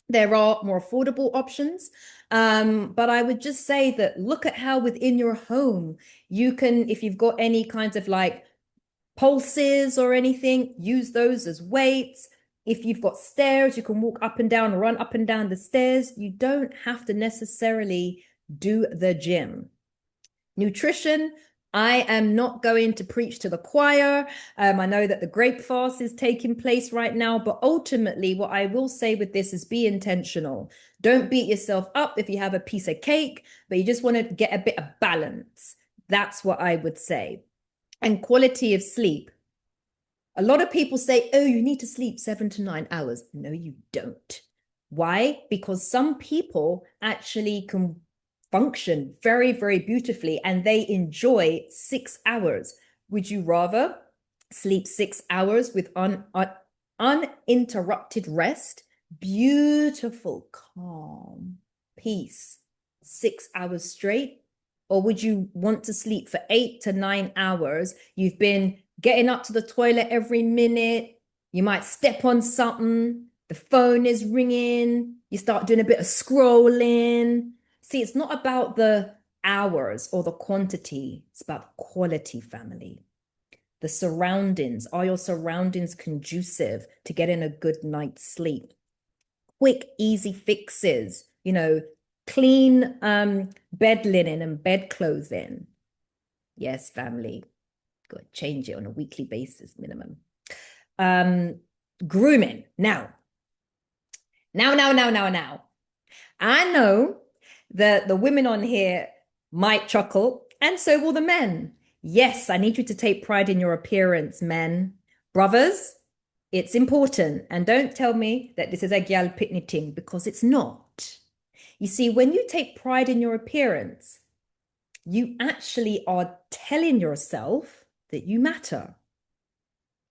There are more affordable options. But I would just say that look at how within your home, you can, if you've got any kinds of like pulses or anything, use those as weights. If you've got stairs, you can walk up and down, run up and down the stairs. You don't have to necessarily do the gym. Nutrition, I am not going to preach to the choir. I know that the grape fast is taking place right now, but ultimately what I will say with this is be intentional. Don't beat yourself up if you have a piece of cake, but you just want to get a bit of balance. That's what I would say. And quality of sleep. A lot of people say, oh, you need to sleep 7 to 9 hours. No, you don't. Why? Because some people actually can function very, very beautifully and they enjoy 6 hours. Would you rather sleep 6 hours with uninterrupted rest, beautiful, calm, peace, 6 hours straight? Or would you want to sleep for 8 to 9 hours? You've been getting up to the toilet every minute. You might step on something. The phone is ringing. You start doing a bit of scrolling. See, it's not about the hours or the quantity. It's about quality, family. The surroundings. Are your surroundings conducive to getting a good night's sleep? Quick, easy fixes, clean bed linen and bed clothing. Yes, family. Got to change it on a weekly basis minimum. Grooming. Now. I know that the women on here might chuckle, and so will the men. Yes, I need you to take pride in your appearance, men. Brothers, it's important. And don't tell me that this is a gal pitney ting, because it's not. You see, when you take pride in your appearance, you actually are telling yourself that you matter.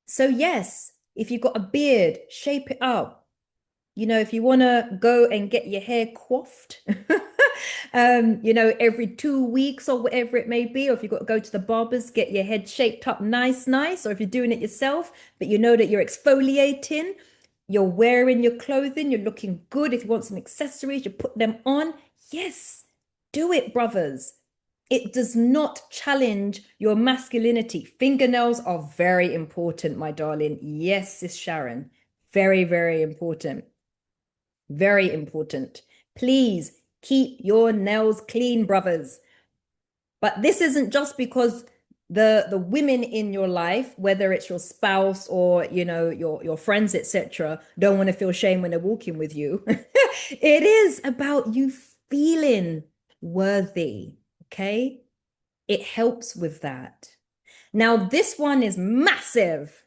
So yes, if you've got a beard, shape it up. If you want to go and get your hair coiffed, every 2 weeks or whatever it may be, or if you've got to go to the barbers, get your head shaped up nice, or if you're doing it yourself, but you know that you're exfoliating, you're wearing your clothing, you're looking good. If you want some accessories, you put them on. Yes, do it, brothers. It does not challenge your masculinity. Fingernails are very important, my darling. Yes, Sis Sharon. Very, very important. Very important. Please keep your nails clean, brothers. But this isn't just because the women in your life, whether it's your spouse or your friends, etc., don't want to feel shame when they're walking with you. It is about you feeling worthy. Okay, it helps with that. Now, this one is massive.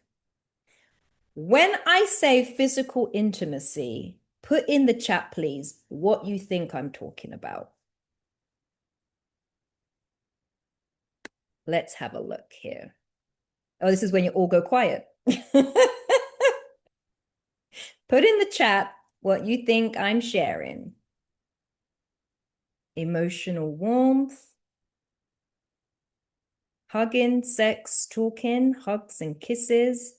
When I say physical intimacy, put in the chat, please, what you think I'm talking about. Let's have a look here. Oh, this is when you all go quiet. Put in the chat what you think I'm sharing. Emotional warmth. Hugging, sex, talking, hugs and kisses.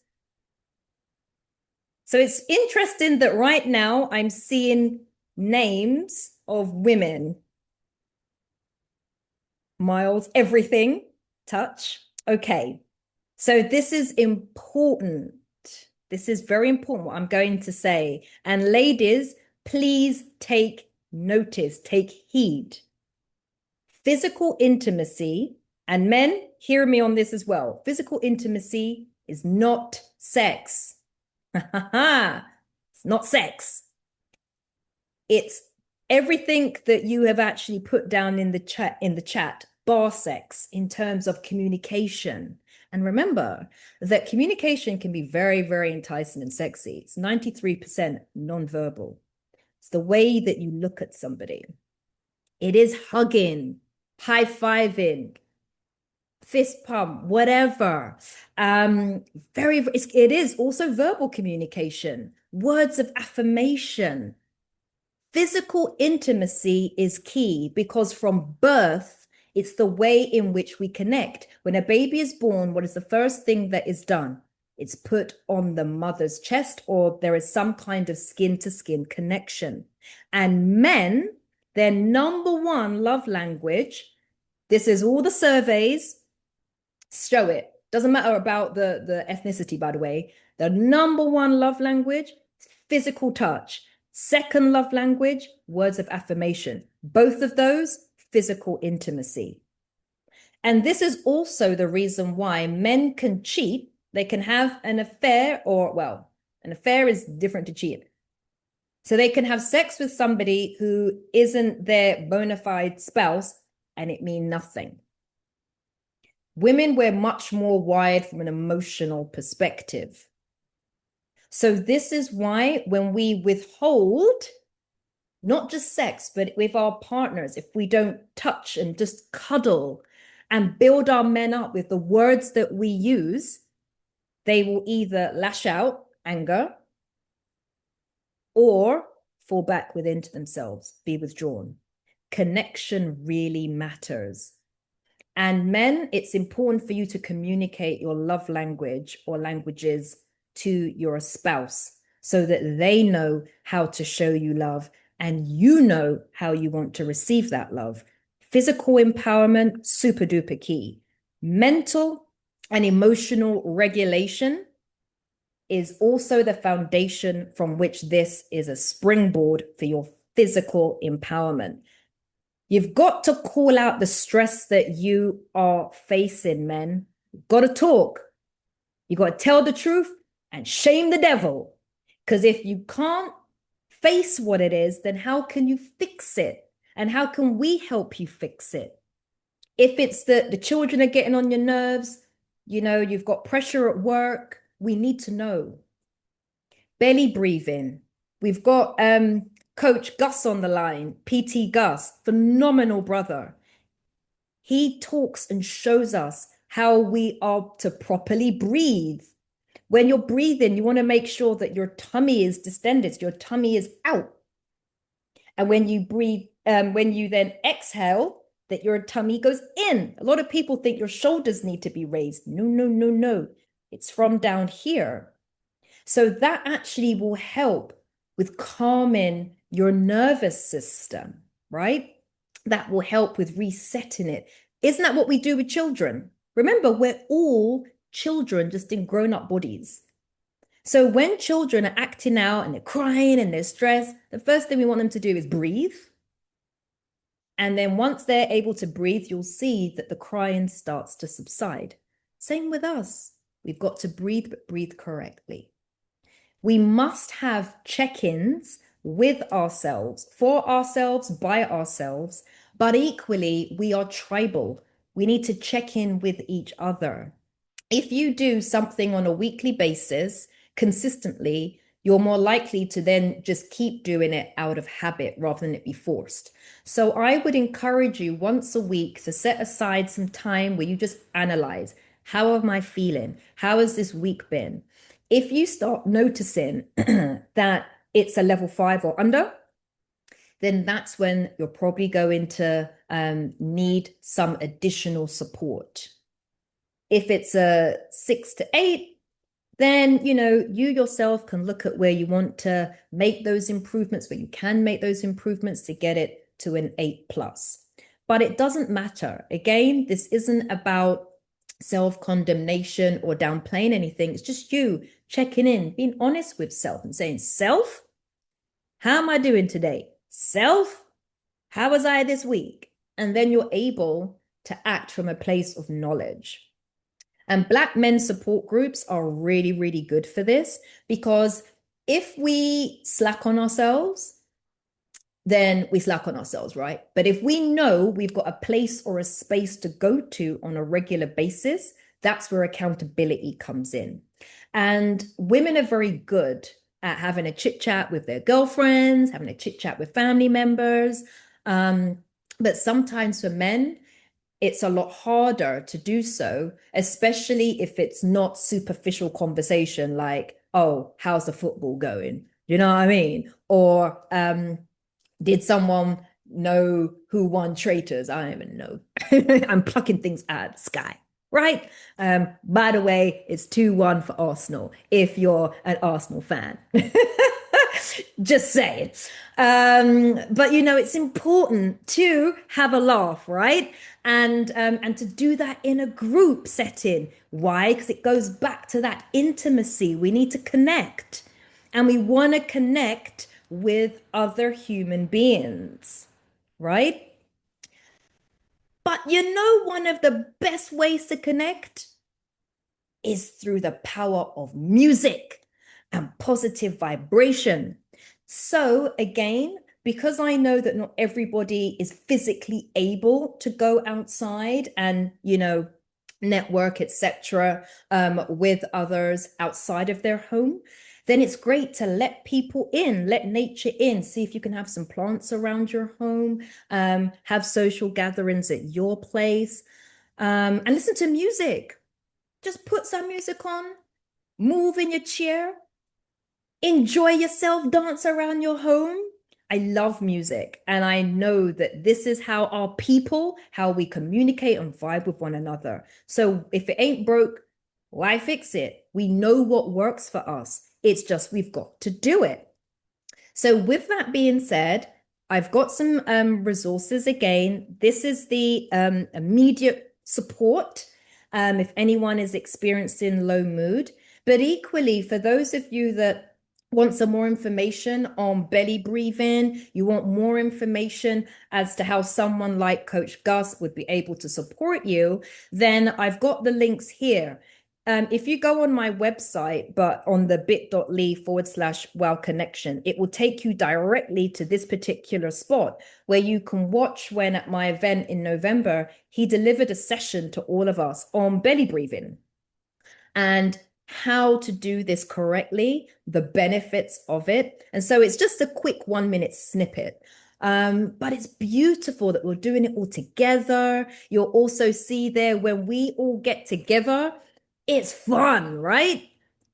So it's interesting that right now I'm seeing names of women. Miles, everything, touch. Okay, so this is important. This is very important what I'm going to say. And ladies, please take notice, take heed. Physical intimacy, and men, hear me on this as well. Physical intimacy is not sex. It's not sex. It's everything that you have actually put down in the chat, bar sex, in terms of communication. And remember that communication can be very, very enticing and sexy. It's 93% nonverbal. It's the way that you look at somebody. It is hugging, high-fiving, fist pump, whatever. It is also verbal communication, words of affirmation. Physical intimacy is key because from birth, it's the way in which we connect. When a baby is born, what is the first thing that is done? It's put on the mother's chest, or there is some kind of skin-to-skin connection. And men, their number one love language, this is all the surveys, show it. Doesn't matter about the ethnicity, by the way. The number one love language, physical touch. Second love language, words of affirmation. Both of those, physical intimacy. And this is also the reason why men can cheat. They can have an affair, or, well, an affair is different to cheat. So they can have sex with somebody who isn't their bona fide spouse, and it means nothing. Women were much more wired from an emotional perspective. So this is why when we withhold, not just sex, but with our partners, if we don't touch and just cuddle and build our men up with the words that we use, they will either lash out anger, or fall back within to themselves, be withdrawn. Connection really matters. And men, it's important for you to communicate your love language or languages to your spouse so that they know how to show you love and you know how you want to receive that love. Physical empowerment, super duper key. Mental and emotional regulation is also the foundation from which this is a springboard for your physical empowerment. You've got to call out the stress that you are facing, men. You've got to talk. You got to tell the truth and shame the devil. Because if you can't face what it is, then how can you fix it? And how can we help you fix it? If it's that the children are getting on your nerves, you know, you've got pressure at work, we need to know. Belly breathing. We've got Coach Gus on the line, PT Gus, phenomenal brother. He talks and shows us how we are to properly breathe. When you're breathing, you want to make sure that your tummy is distended, your tummy is out. And when you breathe, when you then exhale, that your tummy goes in. A lot of people think your shoulders need to be raised. No, no, no, no. It's from down here. So that actually will help with calming your nervous system, right? That will help with resetting it. Isn't that what we do with children? Remember, we're all children, just in grown-up bodies. So when children are acting out and they're crying and they're stressed, the first thing we want them to do is breathe. And then once they're able to breathe, you'll see that the crying starts to subside. Same with us. We've got to breathe, but breathe correctly. We must have check-ins with ourselves, for ourselves, by ourselves, but equally, we are tribal. We need to check in with each other. If you do something on a weekly basis, consistently, you're more likely to then just keep doing it out of habit rather than it be forced. So I would encourage you once a week to set aside some time where you just analyze, how am I feeling? How has this week been? If you start noticing that it's a level 5 or under, then that's when you're probably going to need some additional support. If it's a 6 to 8, then, you know, you yourself can look at where you want to make those improvements, where you can make those improvements to get it to an 8+. But it doesn't matter. Again, this isn't about self-condemnation or downplaying anything. It's just you checking in, being honest with self and saying, self, how am I doing today? Self, how was I this week? And then you're able to act from a place of knowledge. And Black men support groups are really, really good for this, because if we slack on ourselves, then we slack on ourselves, right? But if we know we've got a place or a space to go to on a regular basis, that's where accountability comes in. And women are very good at having a chit chat with their girlfriends, having a chit chat with family members. But sometimes for men, it's a lot harder to do so, especially if it's not superficial conversation like, oh, how's the football going? You know what I mean? Or did someone know who won Traitors? I don't even know. I'm plucking things out of the sky, right? By the way, it's 2-1 for Arsenal, if you're an Arsenal fan. Just saying. But, you know, it's important to have a laugh, right? And to do that in a group setting. Why? Because it goes back to that intimacy. We need to connect. And we want to connect with other human beings, right? But you know, one of the best ways to connect is through the power of music and positive vibration. So again, because I know that not everybody is physically able to go outside and, you know, network, etc., with others outside of their home, then it's great to let people in, let nature in, see if you can have some plants around your home, have social gatherings at your place, and listen to music. Just put some music on, move in your chair, Enjoy yourself, dance around your home. I love music, and I know that this is how our people, how we communicate and vibe with one another. So if it ain't broke, why fix it? We know what works for us. It's just we've got to do it. So with that being said, I've got some resources again. This is the immediate support if anyone is experiencing low mood. But equally, for those of you that want some more information on belly breathing, you want more information as to how someone like Coach Gus would be able to support you, then I've got the links here. If you go on my website, but on the bit.ly/wow connection, it will take you directly to this particular spot where you can watch when at my event in November, he delivered a session to all of us on belly breathing and how to do this correctly, the benefits of it. And so it's just a quick 1-minute snippet. But it's beautiful that we're doing it all together. You'll also see there when we all get together, it's fun, right?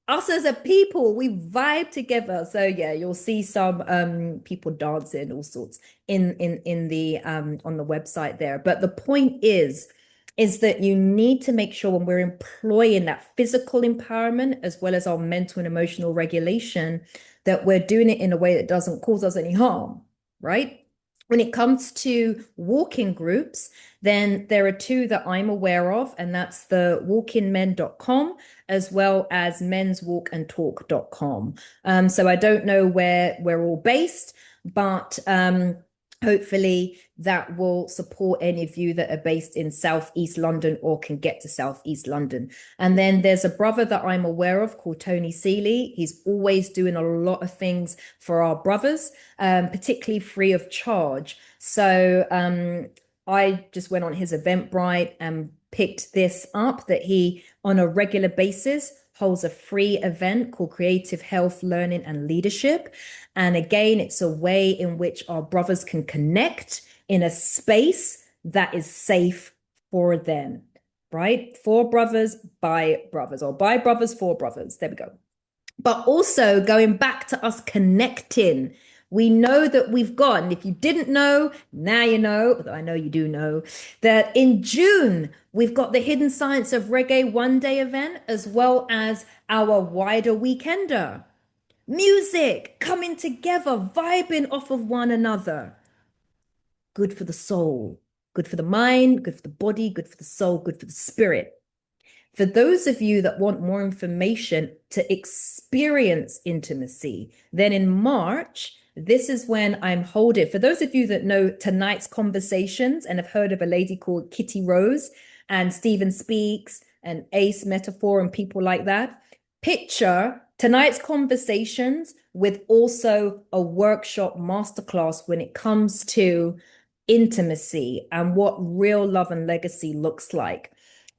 Us as a people, we vibe together. So yeah, you'll see some people dancing, all sorts in the on the website there. But the point is that you need to make sure when we're employing that physical empowerment as well as our mental and emotional regulation, that we're doing it in a way that doesn't cause us any harm, right? When it comes to walking groups, then there are two that I'm aware of, and that's the walkinmen.com as well as menswalkandtalk.com. So I don't know where we're all based, but hopefully that will support any of you that are based in Southeast London or can get to Southeast London. And then there's a brother that I'm aware of called Tony Seeley. He's always doing a lot of things for our brothers, particularly free of charge. So I just went on his Eventbrite and picked this up, that he on a regular basis holds a free event called Creative Health, Learning and Leadership. And again, it's a way in which our brothers can connect in a space that is safe for them, right? For brothers, by brothers, or by brothers, for brothers. There we go. But also going back to us connecting, we know that we've got, and if you didn't know, now you know, although I know you do know, that in June, we've got the Hidden Science of Reggae one-day event, as well as our wider weekender. Music, coming together, vibing off of one another. Good for the soul, good for the mind, good for the body, good for the soul, good for the spirit. For those of you that want more information to experience intimacy, then in March, this is when I'm holding. For those of you that know Tonight's Conversations and have heard of a lady called Kitty Rose and Stephen Speaks and Ace Metaphor and people like that, picture Tonight's Conversations with also a workshop masterclass when it comes to intimacy and what real love and legacy looks like.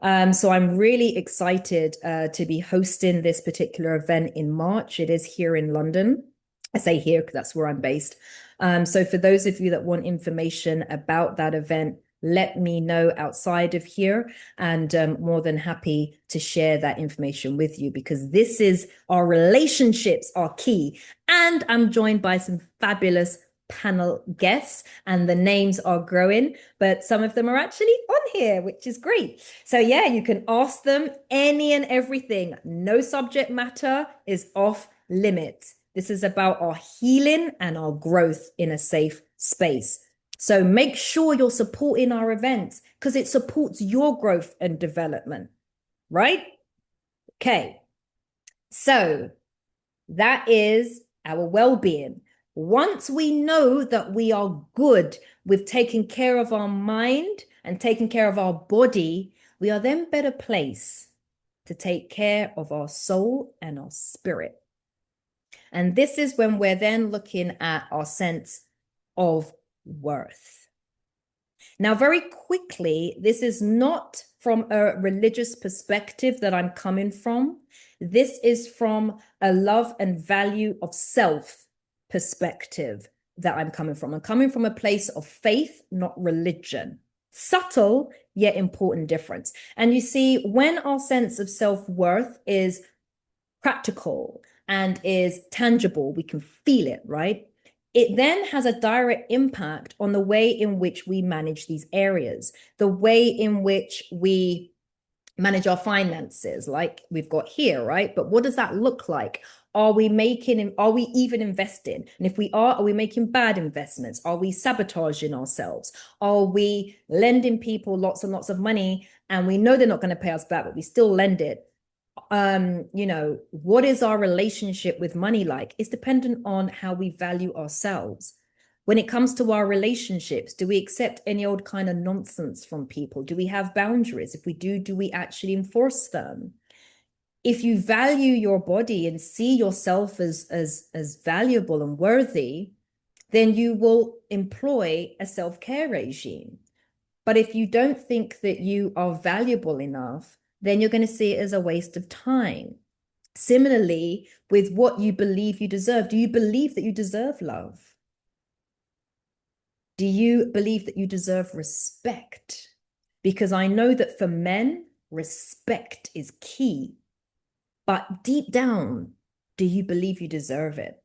So I'm really excited to be hosting this particular event in March. It is here in London. I say here because that's where I'm based. So for those of you that want information about that event, let me know outside of here, and more than happy to share that information with you, because this is our relationships are key. And I'm joined by some fabulous panel guests, and the names are growing, but some of them are actually on here, which is great. So yeah, you can ask them any and everything. No subject matter is off limits. This is about our healing and our growth in a safe space. So make sure you're supporting our events because it supports your growth and development, right? Okay. So that is our well-being. Once we know that we are good with taking care of our mind and taking care of our body, we are then better placed to take care of our soul and our spirit. And this is when we're then looking at our sense of worth. Now, very quickly, this is not from a religious perspective that I'm coming from. This is from a love and value of self perspective that I'm coming from. I'm coming from a place of faith, not religion. Subtle, yet important difference. And you see, when our sense of self-worth is practical and is tangible, we can feel it, right? It then has a direct impact on the way in which we manage these areas, the way in which we manage our finances, like we've got here, right? But what does that look like? Are we even investing? And if we are we making bad investments? Are we sabotaging ourselves? Are we lending people lots and lots of money and we know they're not going to pay us back, but we still lend it? What is our relationship with money like? It's dependent on how we value ourselves. When it comes to our relationships, do we accept any old kind of nonsense from people? Do we have boundaries? If we do we actually enforce them? If you value your body and see yourself as valuable and worthy, then you will employ a self-care regime. But if you don't think that you are valuable enough, then you're going to see it as a waste of time. Similarly, with what you believe you deserve. Do you believe that you deserve love? Do you believe that you deserve respect? Because I know that for men, respect is key. But deep down, do you believe you deserve it?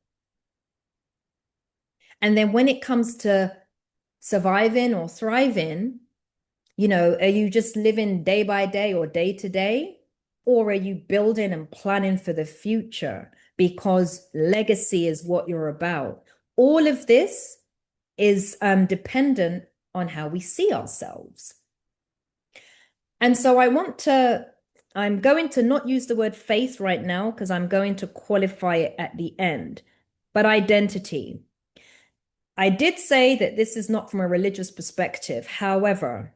And then when it comes to surviving or thriving, are you just living day by day or day to day? Or are you building and planning for the future? Because legacy is what you're about. All of this is dependent on how we see ourselves. And so I'm going to not use the word faith right now because I'm going to qualify it at the end, but identity. I did say that this is not from a religious perspective. However,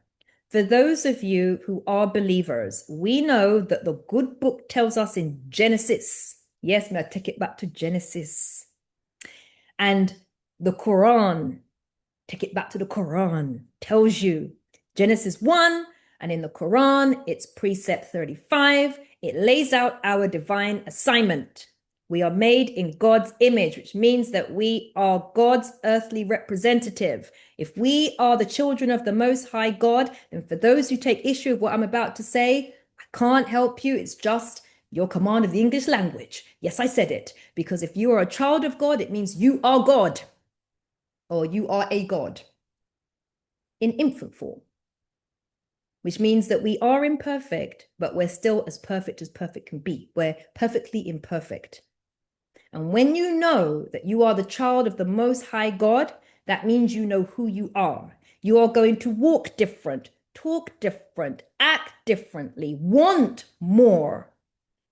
for those of you who are believers, we know that the good book tells us in Genesis. Yes, may I take it back to Genesis. And the Quran, take it back to the Quran, tells you Genesis 1, and in the Quran, it's precept 35. It lays out our divine assignment. We are made in God's image, which means that we are God's earthly representative. If we are the children of the Most High God, and for those who take issue with what I'm about to say, I can't help you. It's just your command of the English language. Yes, I said it. Because if you are a child of God, it means you are God. Or you are a God in infant form, which means that we are imperfect, but we're still as perfect can be. We're perfectly imperfect. And when you know that you are the child of the Most High God, that means you know who you are. You are going to walk different, talk different, act differently, want more.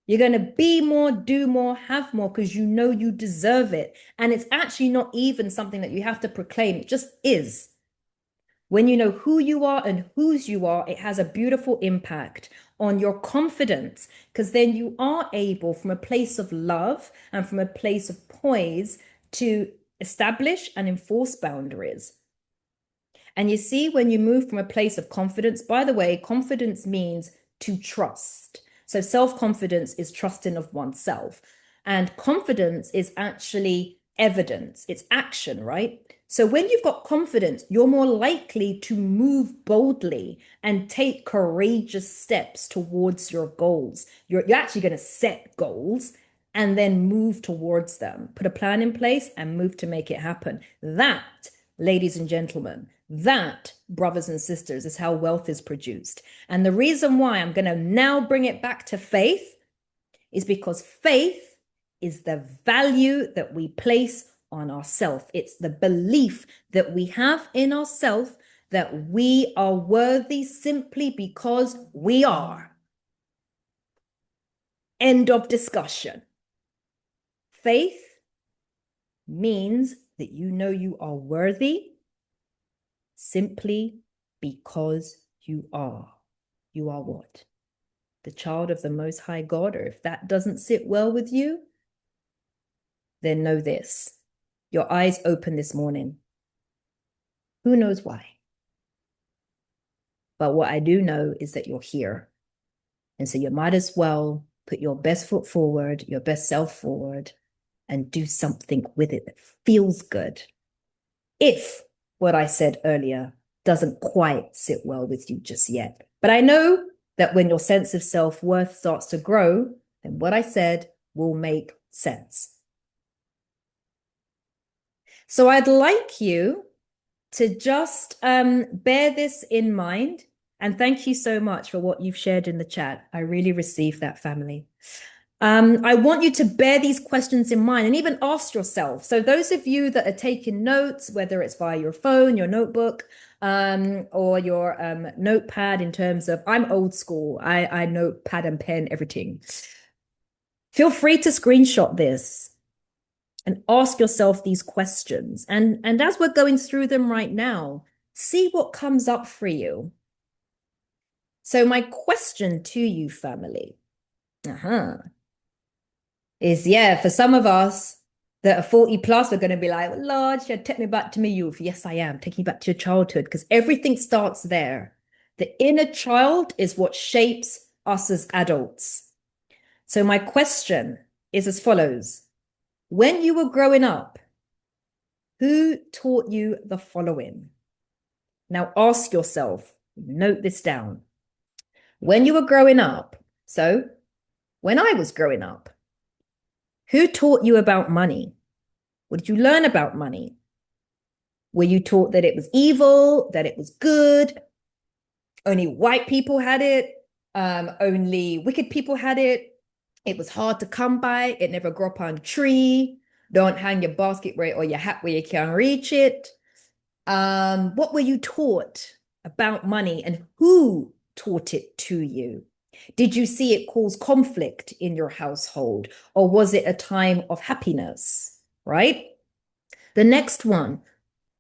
You're going to be more, do more, have more, because you know you deserve it. And it's actually not even something that you have to proclaim. It just is. When you know who you are and whose you are, it has a beautiful impact on your confidence, because then you are able, from a place of love and from a place of poise, to establish and enforce boundaries. And you see, when you move from a place of confidence, by the way, confidence means to trust. So self-confidence is trusting of oneself. And confidence is actually evidence. It's action, right? So when you've got confidence, you're more likely to move boldly and take courageous steps towards your goals. You're actually going to set goals and then move towards them. Put a plan in place and move to make it happen. That, ladies and gentlemen, that, brothers and sisters, is how wealth is produced. And the reason why I'm going to now bring it back to faith is because faith is the value that we place on ourselves. It's the belief that we have in ourselves that we are worthy simply because we are. End of discussion. Faith means that you know you are worthy simply because you are. You are what? The child of the Most High God. Or if that doesn't sit well with you, then know this. Your eyes open this morning. Who knows why? But what I do know is that you're here. And so you might as well put your best foot forward, your best self forward, and do something with it that feels good. If what I said earlier doesn't quite sit well with you just yet. But I know that when your sense of self-worth starts to grow, then what I said will make sense. So I'd like you to just bear this in mind. And thank you so much for what you've shared in the chat. I really received that, family. I want you to bear these questions in mind and even ask yourself. So those of you that are taking notes, whether it's via your phone, your notebook, or your notepad, in terms of, I'm old school. I notepad and pen, everything. Feel free to screenshot this and ask yourself these questions. And as we're going through them right now, see what comes up for you. So my question to you, family, is, for some of us that are 40 plus, we're going to be like, well, Lord, take me back to my youth. Yes, I am taking you back to your childhood, because everything starts there. The inner child is what shapes us as adults. So my question is as follows. When you were growing up, who taught you the following? Now ask yourself, note this down. When you were growing up, so when I was growing up, who taught you about money? What did you learn about money? Were you taught that it was evil, that it was good? Only white people had it. Only wicked people had it. It was hard to come by. It never grew up on a tree. Don't hang your basket or your hat where you can't reach it. What were you taught about money, and who taught it to you? Did you see it cause conflict in your household, or was it a time of happiness, right? The next one,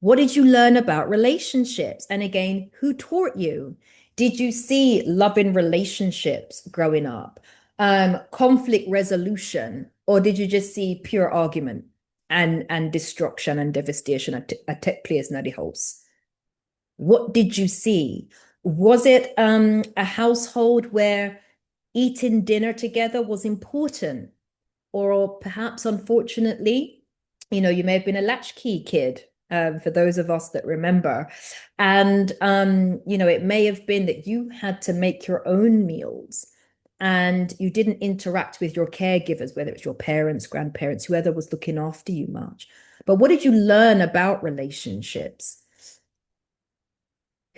what did you learn about relationships? And again, who taught you? Did you see loving relationships growing up, conflict resolution, or did you just see pure argument and destruction and devastation at tech players in the house? What did you see? Was it a household where eating dinner together was important? Or perhaps, unfortunately, you may have been a latchkey kid, for those of us that remember. And, it may have been that you had to make your own meals and you didn't interact with your caregivers, whether it's your parents, grandparents, whoever was looking after you much. But what did you learn about relationships?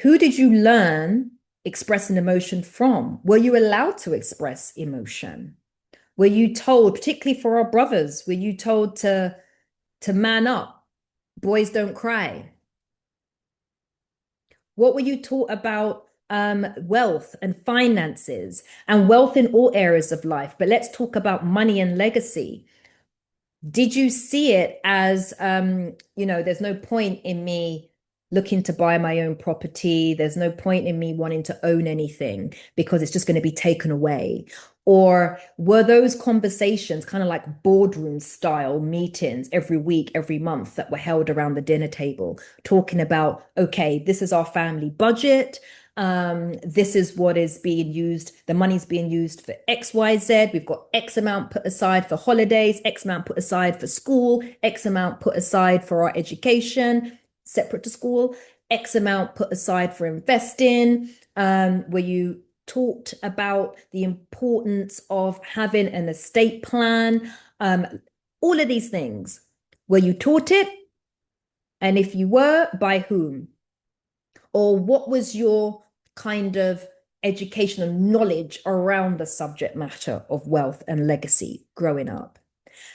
Who did you learn expressing emotion from? Were you allowed to express emotion? Were you told, particularly for our brothers, were you told to man up? Boys don't cry. What were you taught about wealth and finances, and wealth in all areas of life? But let's talk about money and legacy. Did you see it as, there's no point in me looking to buy my own property. There's no point in me wanting to own anything because it's just going to be taken away. Or were those conversations kind of like boardroom style meetings every week, every month that were held around the dinner table, talking about, okay, this is our family budget. This is what is being used. The money's being used for X, Y, Z. We've got X amount put aside for holidays, X amount put aside for school, X amount put aside for our education, separate to school, X amount put aside for investing, where you talked about the importance of having an estate plan, all of these things. Were you taught it? And if you were, by whom? Or what was your kind of educational knowledge around the subject matter of wealth and legacy growing up?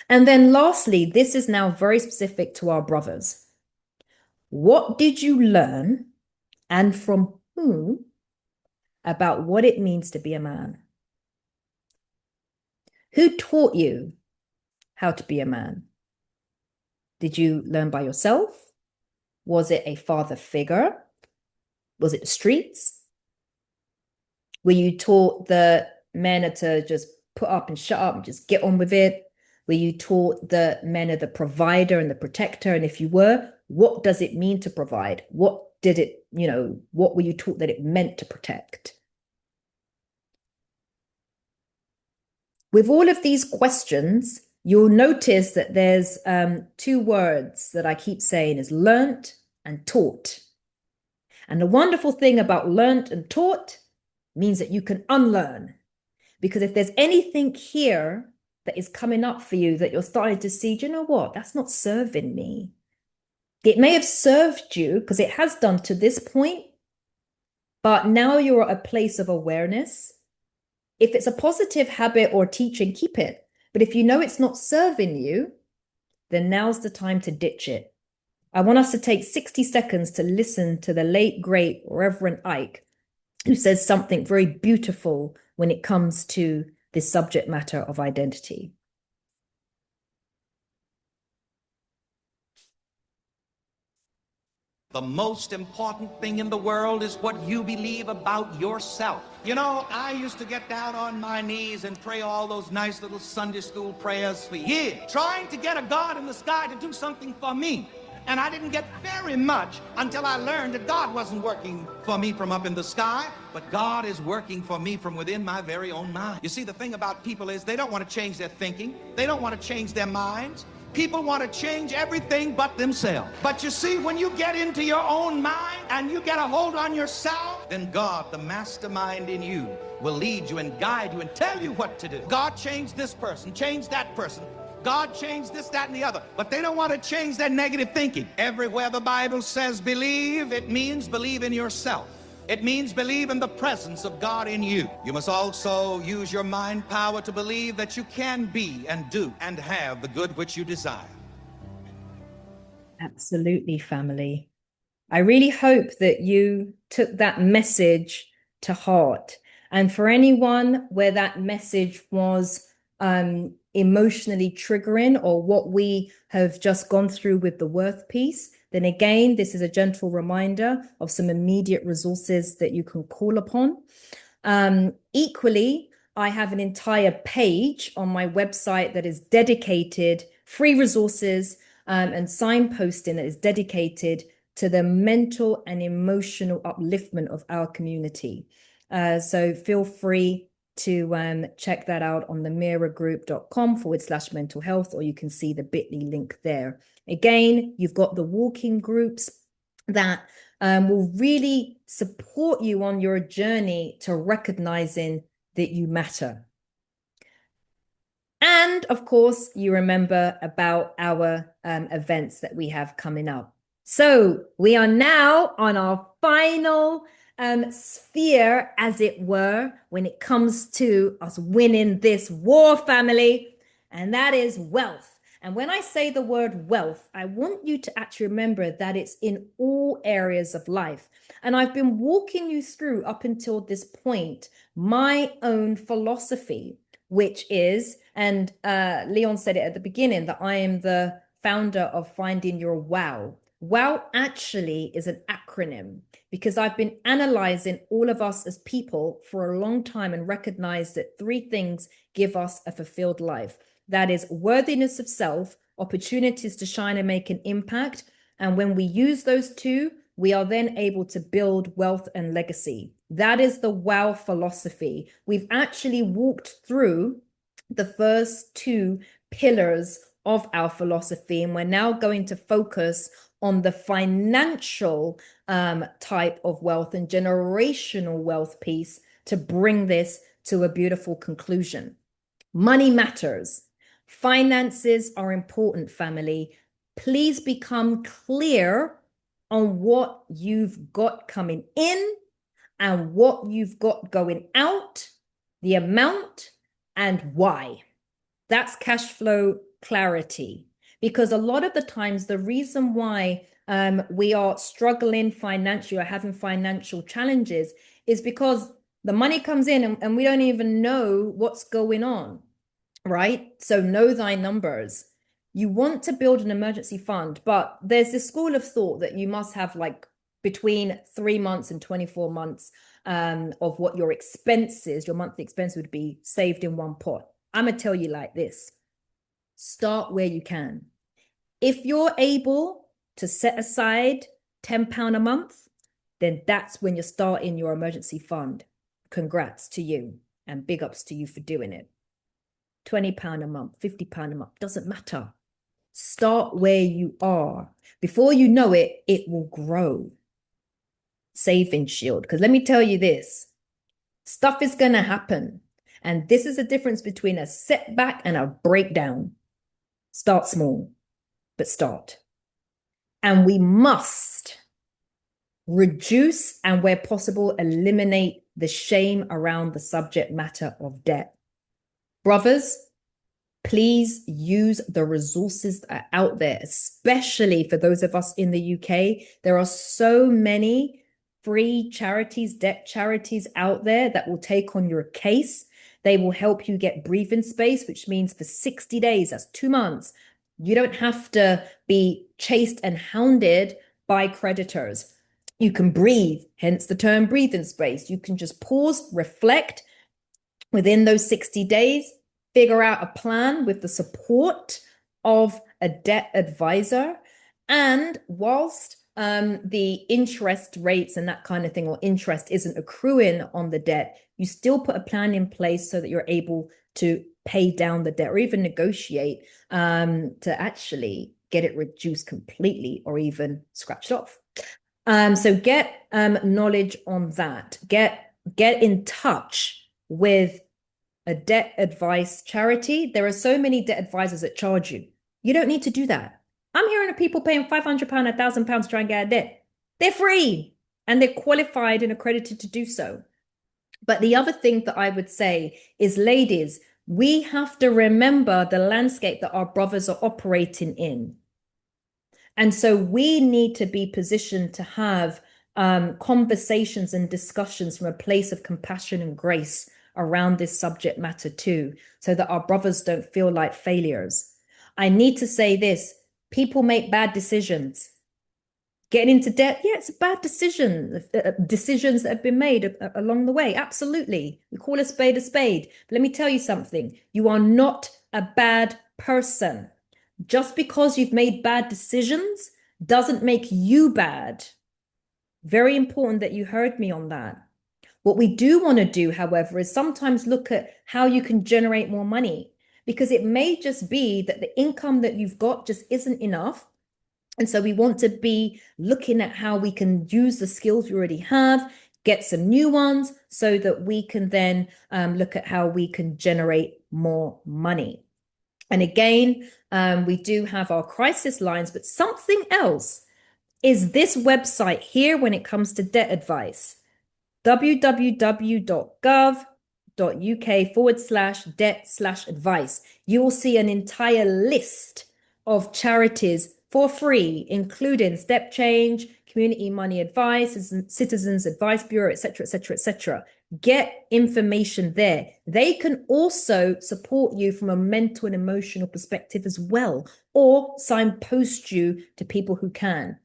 And then lastly, this is now very specific to our brothers. What did you learn, and from whom, about what it means to be a man? Who taught you how to be a man? Did you learn by yourself? Was it a father figure? Was it the streets? Were you taught that men are to just put up and shut up and just get on with it? Were you taught that men are the provider and the protector? And if you were, what does it mean to provide? What did it, what were you taught that it meant to protect? With all of these questions, you'll notice that there's two words that I keep saying is learnt and taught. And the wonderful thing about learnt and taught means that you can unlearn. Because if there's anything here that is coming up for you that you're starting to see, do you know what? That's not serving me. It may have served you because it has done to this point, but now you're at a place of awareness. If it's a positive habit or teaching, keep it. But if you know it's not serving you, then now's the time to ditch it. I want us to take 60 seconds to listen to the late, great Reverend Ike, who says something very beautiful when it comes to this subject matter of identity. The most important thing in the world is what you believe about yourself. You know, I used to get down on my knees and pray all those nice little Sunday school prayers for years, trying to get a God in the sky to do something for me. And I didn't get very much until I learned that God wasn't working for me from up in the sky, but God is working for me from within my very own mind. You see, the thing about people is they don't want to change their thinking. They don't want to change their minds. People want to change everything but themselves. But you see, when you get into your own mind and you get a hold on yourself, then God, the mastermind in you, will lead you and guide you and tell you what to do. God changed this person, changed that person. God changed this, that, and the other. But they don't want to change their negative thinking. Everywhere the Bible says believe, it means believe in yourself. It means believe in the presence of God in you. You must also use your mind power to believe that you can be and do and have the good which you desire. Absolutely, family. I really hope that you took that message to heart. And for anyone where that message was emotionally triggering, or what we have just gone through with the worth piece, then again, this is a gentle reminder of some immediate resources that you can call upon. Equally, I have an entire page on my website that is dedicated, free resources and signposting that is dedicated to the mental and emotional upliftment of our community. So feel free to check that out on the MerahGroup.com/mental health, or you can see the bit.ly link there. Again, you've got the walking groups that will really support you on your journey to recognizing that you matter. And of course, you remember about our events that we have coming up. So we are now on our final sphere, as it were, when it comes to us winning this war, family, and that is wealth. And when I say the word wealth, I want you to actually remember that it's in all areas of life. And I've been walking you through up until this point my own philosophy, which is, and Leon said it at the beginning, that I am the founder of Finding Your Wow. WOW actually is an acronym because I've been analyzing all of us as people for a long time and recognized that three things give us a fulfilled life. That is worthiness of self, opportunities to shine and make an impact. And when we use those two, we are then able to build wealth and legacy. That is the WOW philosophy. We've actually walked through the first two pillars of our philosophy, and we're now going to focus on the financial type of wealth and generational wealth piece to bring this to a beautiful conclusion. Money matters. Finances are important, family. Please become clear on what you've got coming in and what you've got going out, the amount, and why. That's cash flow clarity. Because a lot of the times, the reason why we are struggling financially or having financial challenges is because the money comes in and we don't even know what's going on, right? So know thy numbers. You want to build an emergency fund, but there's this school of thought that you must have like between 3 months and 24 months of what your expenses, your monthly expense would be saved in one pot. I'm going to tell you like this. Start where you can. If you're able to set aside £10 a month, then that's when you're starting your emergency fund. Congrats to you and big ups to you for doing it. £20 a month, £50 a month, doesn't matter. Start where you are. Before you know it, it will grow. Saving shield. Because let me tell you this, stuff is going to happen. And this is the difference between a setback and a breakdown. Start small, but start. And we must reduce and, where possible, eliminate the shame around the subject matter of debt. Brothers, please use the resources that are out there, especially for those of us in the UK. There are so many free charities, debt charities out there that will take on your case. They will help you get breathing space, which means for 60 days, that's 2 months, you don't have to be chased and hounded by creditors. You can breathe, hence the term breathing space. You can just pause, reflect within those 60 days, figure out a plan with the support of a debt advisor. And whilst the interest rates and that kind of thing, or interest isn't accruing on the debt, you still put a plan in place so that you're able to pay down the debt, or even negotiate to actually get it reduced completely or even scratched off. So get knowledge on that. Get in touch with a debt advice charity. There are so many debt advisors that charge you. You don't need to do that. I'm hearing of people paying £500, £1,000 to try and get a debt. They're free and they're qualified and accredited to do so. But the other thing that I would say is, ladies, we have to remember the landscape that our brothers are operating in. And so we need to be positioned to have conversations and discussions from a place of compassion and grace around this subject matter too, so that our brothers don't feel like failures. I need to say this: people make bad decisions. Getting into debt, yeah, it's a bad decision. Decisions that have been made along the way, absolutely. We call a spade a spade. But let me tell you something: you are not a bad person. Just because you've made bad decisions doesn't make you bad. Very important that you heard me on that. What we do want to do, however, is sometimes look at how you can generate more money, because it may just be that the income that you've got just isn't enough. And so we want to be looking at how we can use the skills we already have, get some new ones, so that we can then look at how we can generate more money. And again, we do have our crisis lines, but something else is this website here when it comes to debt advice: www.gov.uk/debt/advice. You will see an entire list of charities for free, including Step Change, Community Money Advice, Citizens Advice Bureau, etc., etc., etc. Get information there. They can also support you from a mental and emotional perspective as well, or signpost you to people who can.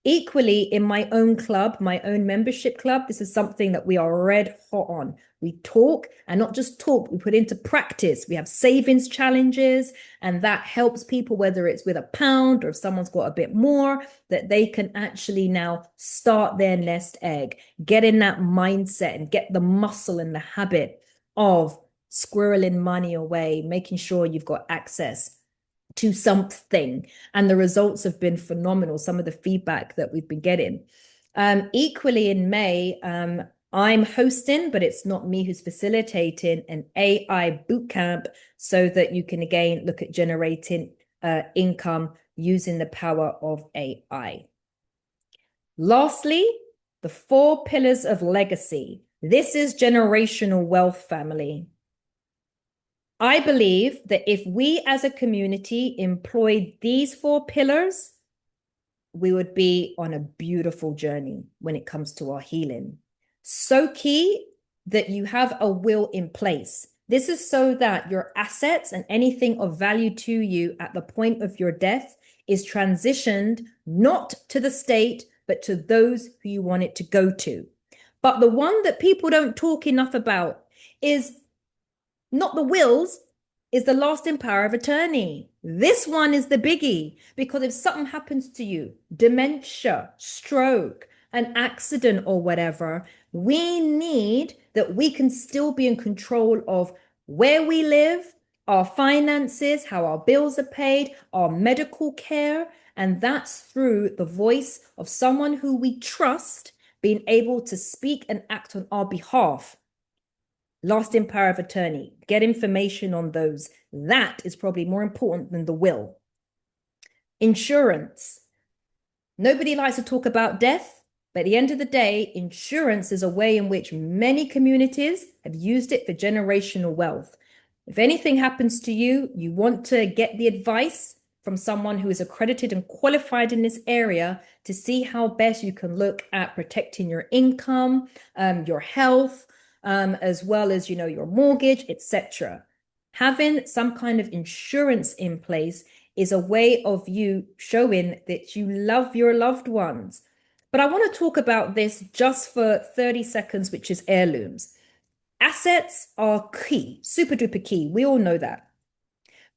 Equally, in my own club, my own membership club, this is something that we are red hot on. We talk, and not just talk, we put into practice. We have savings challenges, and that helps people, whether it's with £1 or if someone's got a bit more, that they can actually now start their nest egg, get in that mindset and get the muscle and the habit of squirreling money away, making sure you've got access to something. And the results have been phenomenal, some of the feedback that we've been getting. Equally in May, I'm hosting, but it's not me who's facilitating, an AI bootcamp, so that you can again look at generating income using the power of AI. Lastly, the 4 pillars of legacy. This is generational wealth, family. I believe that if we as a community employed these 4 pillars, we would be on a beautiful journey when it comes to our healing. So key that you have a will in place. This is so that your assets and anything of value to you at the point of your death is transitioned not to the state, but to those who you want it to go to. But the one that people don't talk enough about is not the wills, is the lasting power of attorney. This one is the biggie, because if something happens to you, dementia, stroke, an accident or whatever, we need that we can still be in control of where we live, our finances, how our bills are paid, our medical care. And that's through the voice of someone who we trust being able to speak and act on our behalf. lasting power of attorney, get information on those. That is probably more important than the will. Insurance. Nobody likes to talk about death, but at the end of the day, insurance is a way in which many communities have used it for generational wealth. If anything happens to you, you want to get the advice from someone who is accredited and qualified in this area to see how best you can look at protecting your income, your health, as well as, your mortgage, etc. Having some kind of insurance in place is a way of you showing that you love your loved ones. But I want to talk about this just for 30 seconds, which is heirlooms. Assets are key, super duper key. We all know that.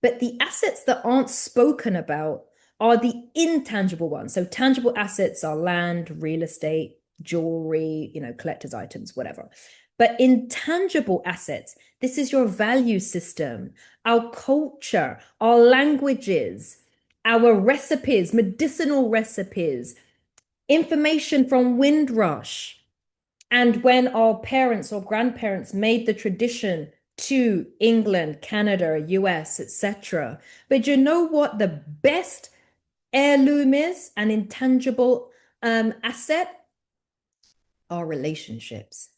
But the assets that aren't spoken about are the intangible ones. So tangible assets are land, real estate, jewelry, collector's items, whatever. But intangible assets, this is your value system, our culture, our languages, our recipes, medicinal recipes, information from Windrush. And when our parents or grandparents made the tradition to England, Canada, US, etc. But you know what the best heirloom is, an intangible asset? Our relationships.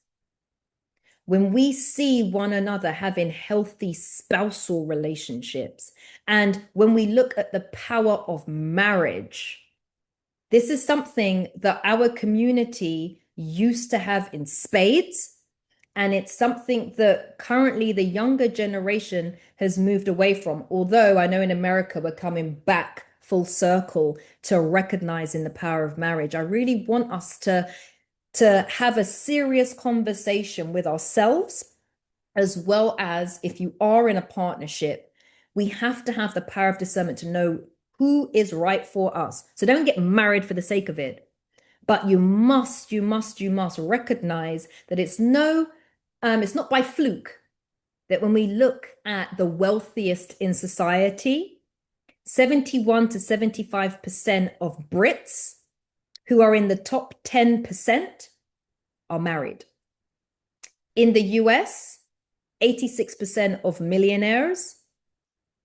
When we see one another having healthy spousal relationships, and when we look at the power of marriage, this is something that our community used to have in spades. And it's something that currently the younger generation has moved away from. Although I know in America, we're coming back full circle to recognizing the power of marriage. I really want us to have a serious conversation with ourselves, as well as if you are in a partnership, we have to have the power of discernment to know who is right for us. So don't get married for the sake of it. But you must recognize that it's not by fluke that when we look at the wealthiest in society, 71 to 75% of Brits who are in the top 10% are married. In the US, 86% of millionaires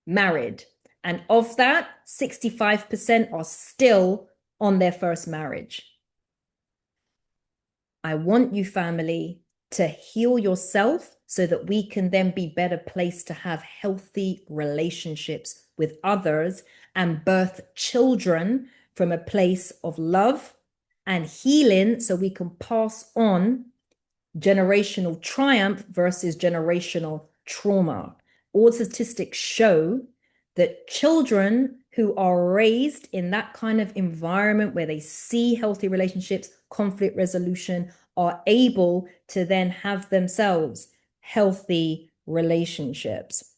married. And of that, 65% are still on their first marriage. I want you, family, to heal yourself so that we can then be better placed to have healthy relationships with others and birth children from a place of love and healing, so we can pass on generational triumph versus generational trauma. All statistics show that children who are raised in that kind of environment where they see healthy relationships, conflict resolution, are able to then have themselves healthy relationships.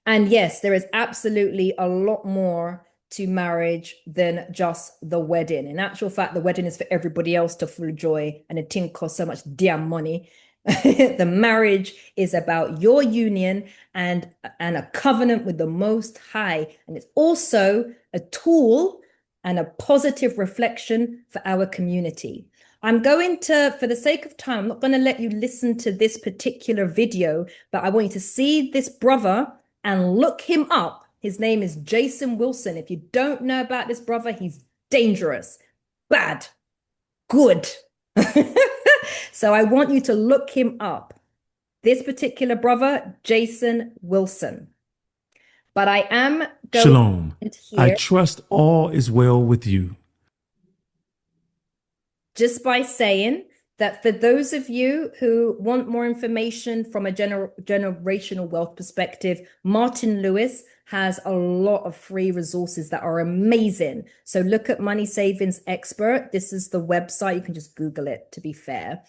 And yes, there is absolutely a lot more to marriage than just the wedding. In actual fact, the wedding is for everybody else to full joy, and it didn't cost so much damn money. The marriage is about your union and a covenant with the Most High. And it's also a tool and a positive reflection for our community. I'm going to, for the sake of time, I'm not going to let you listen to this particular video, but I want you to see this brother and look him up. His name is Jason Wilson. If you don't know about this brother, he's dangerous, bad, good. So I want you to look him up. This particular brother, Jason Wilson. But I am going Shalom. here. I trust all is well with you. Just by saying that for those of you who want more information from a generational wealth perspective, Martin Lewis has a lot of free resources that are amazing. So look at Money Savings Expert. This is the website. You can just Google it, to be fair.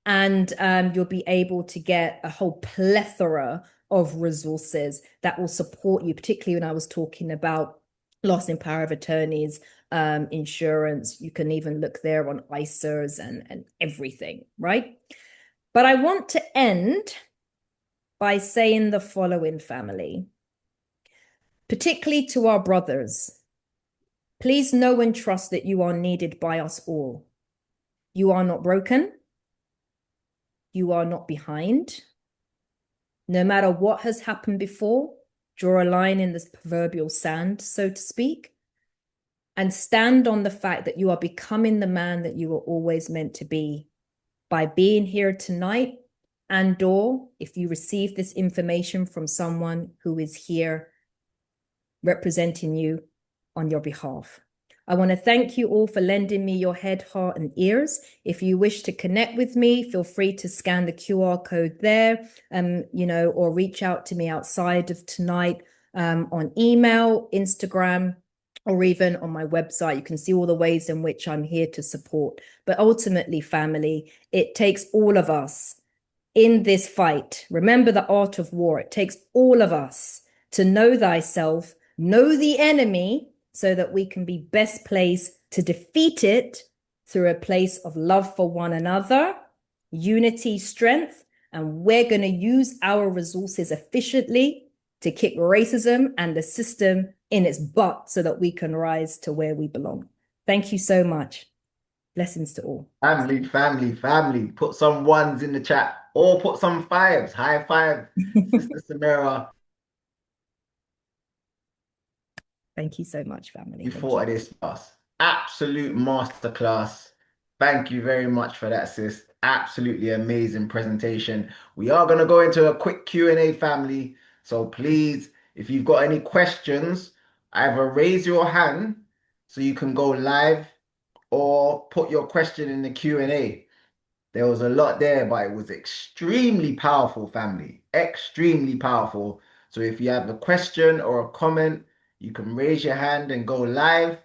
And you'll be able to get a whole plethora of resources that will support you, particularly when I was talking about lasting power of attorneys, insurance. You can even look there on ISAs and everything, right? But I want to end by saying the following, family, particularly to our brothers. Please know and trust that you are needed by us all. You are not broken. You are not behind. No matter what has happened before, draw a line in this proverbial sand, so to speak, and stand on the fact that you are becoming the man that you were always meant to be by being here tonight, and or if you receive this information from someone who is here representing you on your behalf. I want to thank you all for lending me your head, heart, and ears. If you wish to connect with me, feel free to scan the QR code there, or reach out to me outside of tonight on email, Instagram, or even on my website. You can see all the ways in which I'm here to support. But ultimately, family, it takes all of us in this fight. Remember the art of war. It takes all of us to know thyself, know the enemy, so that we can be best placed to defeat it through a place of love for one another, unity, strength, and we're going to use our resources efficiently to kick racism and the system in its butt so that we can rise to where we belong. Thank you so much. Blessings to all. Family, family, family. Put some ones in the chat or put some fives. High five, Sister Semerah. Thank you so much, family. You thought of this class. Absolute masterclass. Thank you very much for that, sis. Absolutely amazing presentation. We are going to go into a quick Q&A, family. So please, if you've got any questions, either raise your hand so you can go live or put your question in the Q&A. There was a lot there, but it was extremely powerful, family. Extremely powerful. So if you have a question or a comment, you can raise your hand and go live,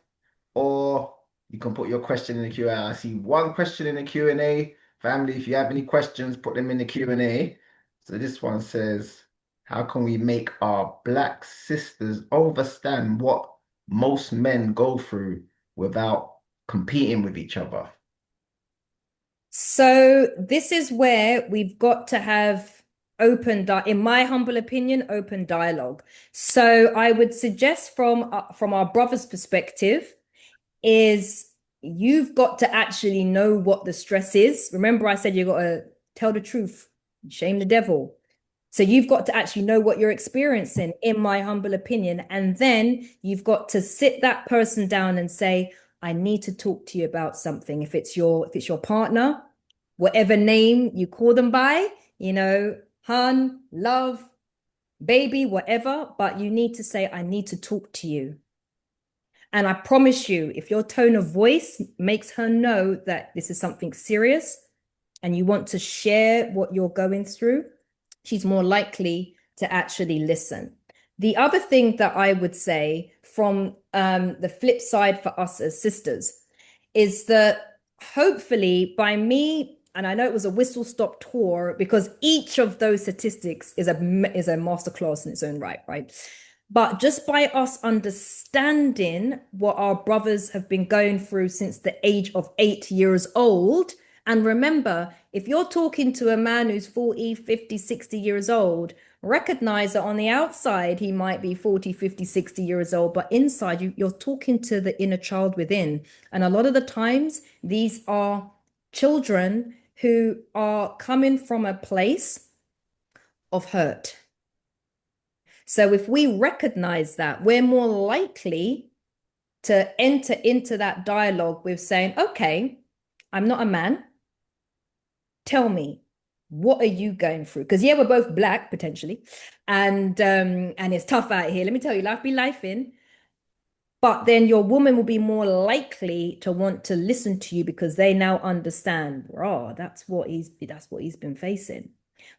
or you can put your question in the Q&A. I see one question in the Q&A. Family, if you have any questions, put them in the Q&A. So this one says, how can we make our Black sisters understand what most men go through without competing with each other? So this is where we've got to have in my humble opinion, open dialogue. So I would suggest from our brother's perspective is you've got to actually know what the stress is. Remember I said you got to tell the truth, shame the devil. So you've got to actually know what you're experiencing, in my humble opinion. And then you've got to sit that person down and say, I need to talk to you about something. If it's your partner, whatever name you call them by, hun, love, baby, whatever, but you need to say, I need to talk to you. And I promise you, if your tone of voice makes her know that this is something serious and you want to share what you're going through, she's more likely to actually listen. The other thing that I would say from the flip side for us as sisters is that hopefully by me, and I know it was a whistle-stop tour because each of those statistics is a masterclass in its own right? But just by us understanding what our brothers have been going through since the age of 8 years old, and remember, if you're talking to a man who's 40, 50, 60 years old, recognize that on the outside, he might be 40, 50, 60 years old, but inside you're talking to the inner child within. And a lot of the times, these are children who are coming from a place of hurt. So if we recognize that, we're more likely to enter into that dialogue with saying, okay, I'm not a man. Tell me, what are you going through? Because yeah, we're both Black potentially, and it's tough out here. Let me tell you, life be life in. But then your woman will be more likely to want to listen to you because they now understand, oh, that's what he's been facing.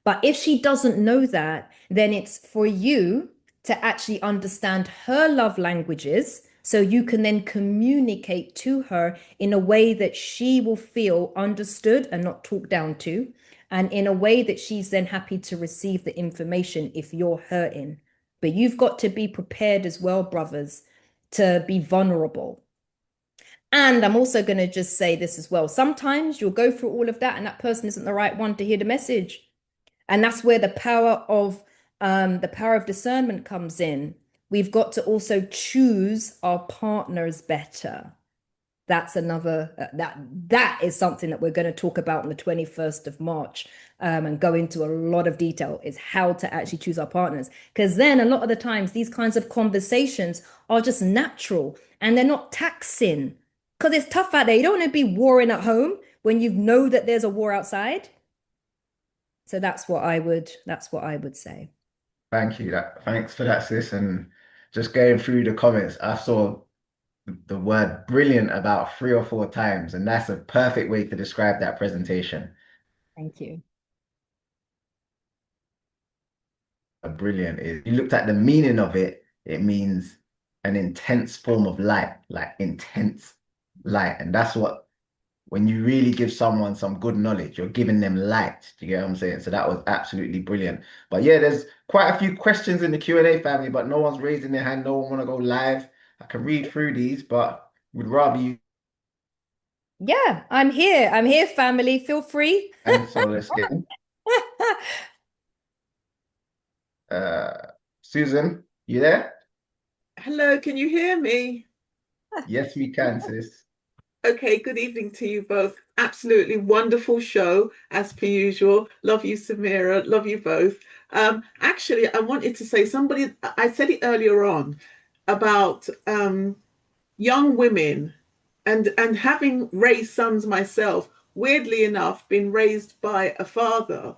But if she doesn't know that, then it's for you to actually understand her love languages so you can then communicate to her in a way that she will feel understood and not talked down to, and in a way that she's then happy to receive the information if you're hurting. But you've got to be prepared as well, brothers, to be vulnerable. And I'm also going to just say this as well. Sometimes you'll go through all of that and that person isn't the right one to hear the message. And that's where the power of discernment comes in. We've got to also choose our partners better. that's another that is something that we're going to talk about on the 21st of March, and go into a lot of detail, is how to actually choose our partners. Because then a lot of the times these kinds of conversations are just natural and they're not taxing, because it's tough out there. You don't want to be warring at home when you know that there's a war outside. So that's what I would say. Thank you. Thanks for that, sis. And just going through the comments, I saw the word brilliant about 3 or 4 times, and that's a perfect way to describe that presentation. Thank you. Brilliant is, you looked at the meaning of it, it means an intense form of light, like intense light. And that's what, when you really give someone some good knowledge, you're giving them light. Do you get what I'm saying? So that was absolutely brilliant. But yeah, there's quite a few questions in the Q&A family, but no one's raising their hand. No one want to go live. I can read through these, but would rather you. Yeah, I'm here. I'm here, family. Feel free. And so let's get Susan, you there? Hello, can you hear me? Yes, we can, sis. Okay, good evening to you both. Absolutely wonderful show, as per usual. Love you, Semerah. Love you both. Actually, I wanted to say I said it earlier on about young women and having raised sons myself, weirdly enough, been raised by a father.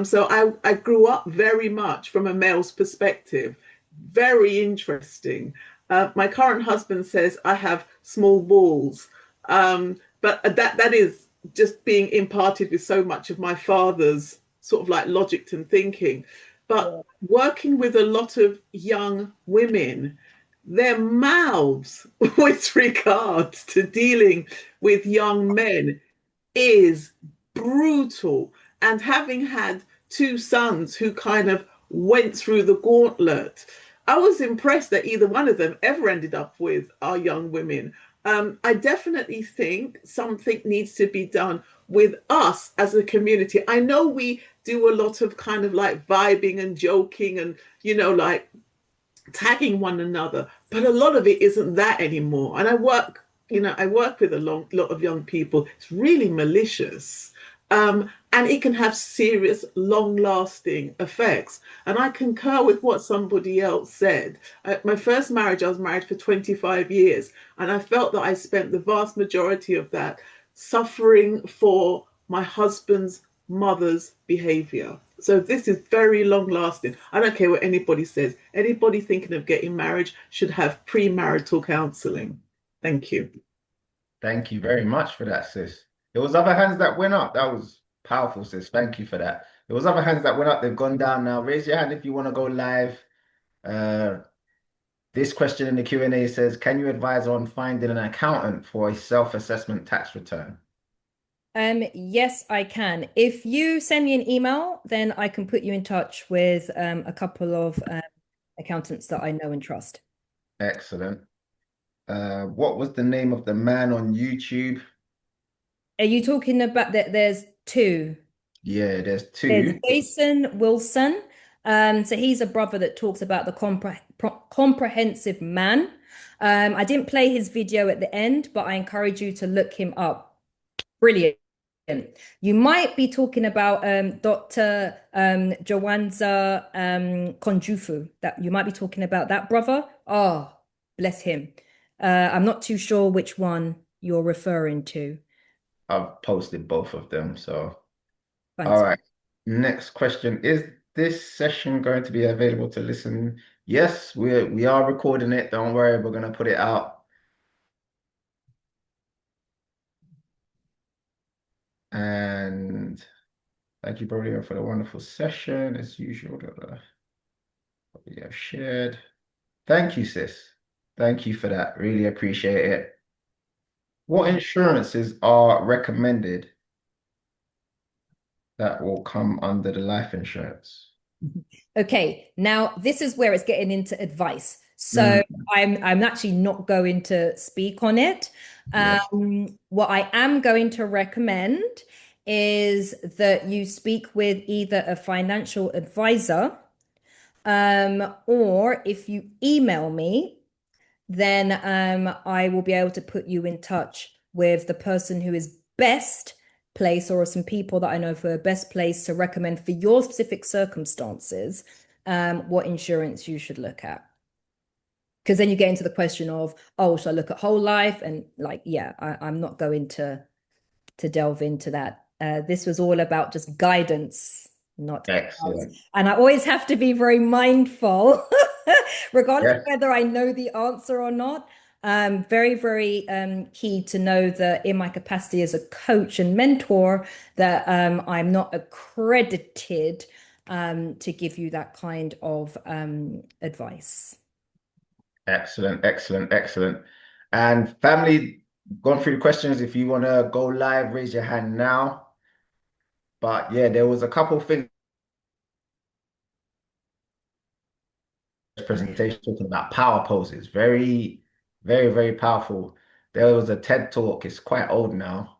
So I grew up very much from a male's perspective. Very interesting. My current husband says I have small balls, but that is just being imparted with so much of my father's sort of like logic and thinking. But working with a lot of young women, their mouths with regards to dealing with young men is brutal. And having had 2 sons who kind of went through the gauntlet, I was impressed that either one of them ever ended up with our young women. I definitely think something needs to be done with us as a community. I know we do a lot of kind of like vibing and joking and, like tagging one another, but a lot of it isn't that anymore. And I work with a lot of young people. It's really malicious. And it can have serious, long-lasting effects. And I concur with what somebody else said. My first marriage, I was married for 25 years, and I felt that I spent the vast majority of that suffering for my husband's mother's behavior. So this is very long-lasting. I don't care what anybody says. Anybody thinking of getting married should have premarital counseling. Thank you. Thank you very much for that, sis. There was other hands that went up. That was powerful, sis. Thank you for that. There was other hands that went up. They've gone down now. Raise your hand if you want to go live. This question in the Q&A says, can you advise on finding an accountant for a self-assessment tax return? Yes, I can. If you send me an email, then I can put you in touch with a couple of accountants that I know and trust. Excellent. What was the name of the man on YouTube? Are you talking about that? There's 2. Yeah, there's 2. There's Jason Wilson. So he's a brother that talks about the comprehensive man. I didn't play his video at the end, but I encourage you to look him up. Brilliant. You might be talking about Dr. Jawanza Konjufu. That you might be talking about that brother. Oh, bless him. I'm not too sure which one you're referring to. I've posted both of them, so. Fantastic. All right. Next question. Is this session going to be available to listen? Yes, we are recording it. Don't worry, we're going to put it out. And thank you, Brody, for the wonderful session, as usual. We have shared. Thank you, sis. Thank you for that. Really appreciate it. What insurances are recommended that will come under the life insurance? Okay, now this is where it's getting into advice. So I'm actually not going to speak on it. What I am going to recommend is that you speak with either a financial advisor, or if you email me, then I will be able to put you in touch with the person who is best placed, or some people that I know who are best placed to recommend for your specific circumstances what insurance you should look at. Because then you get into the question of, oh, should I look at whole life? And like, yeah, I'm not going to delve into that. This was all about just guidance, not Excellent. advice. And I always have to be very mindful, regardless Yes. of whether I know the answer or not. Very, very key to know that in my capacity as a coach and mentor, that I'm not accredited to give you that kind of advice. Excellent, excellent, excellent. And family, gone through the questions. If you want to go live, raise your hand now. But yeah, there was a couple of things presentation talking about power poses. Very, very, very powerful. There was a TED talk. It's quite old now.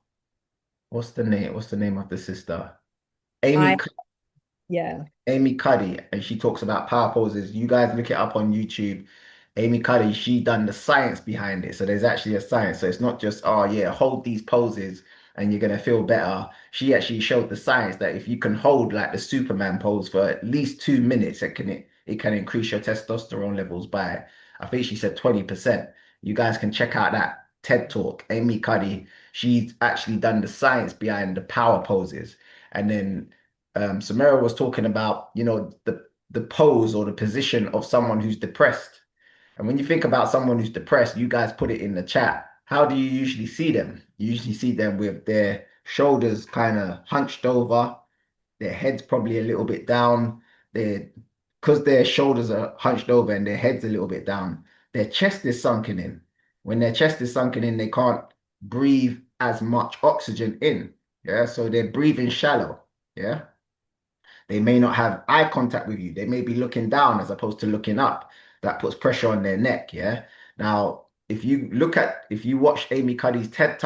What's the name? What's the name of the sister? Amy. Yeah. Amy Cuddy, and she talks about power poses. You guys look it up on YouTube. Amy Cuddy, she done the science behind it. So there's actually a science. So it's not just, oh yeah, hold these poses and you're gonna feel better. She actually showed the science that if you can hold like the Superman pose for at least 2 minutes, it can increase your testosterone levels by, I think she said 20%. You guys can check out that TED talk. Amy Cuddy, she's actually done the science behind the power poses. And then Semerah was talking about, the pose or the position of someone who's depressed. And when you think about someone who's depressed, you guys put it in the chat. How do you usually see them? You usually see them with their shoulders kind of hunched over, their heads probably a little bit down. Because their shoulders are hunched over and their head's a little bit down, their chest is sunken in. When their chest is sunken in, they can't breathe as much oxygen in. Yeah, so they're breathing shallow. Yeah. They may not have eye contact with you. They may be looking down as opposed to looking up. That puts pressure on their neck. Yeah. Now, if you watch Amy Cuddy's TED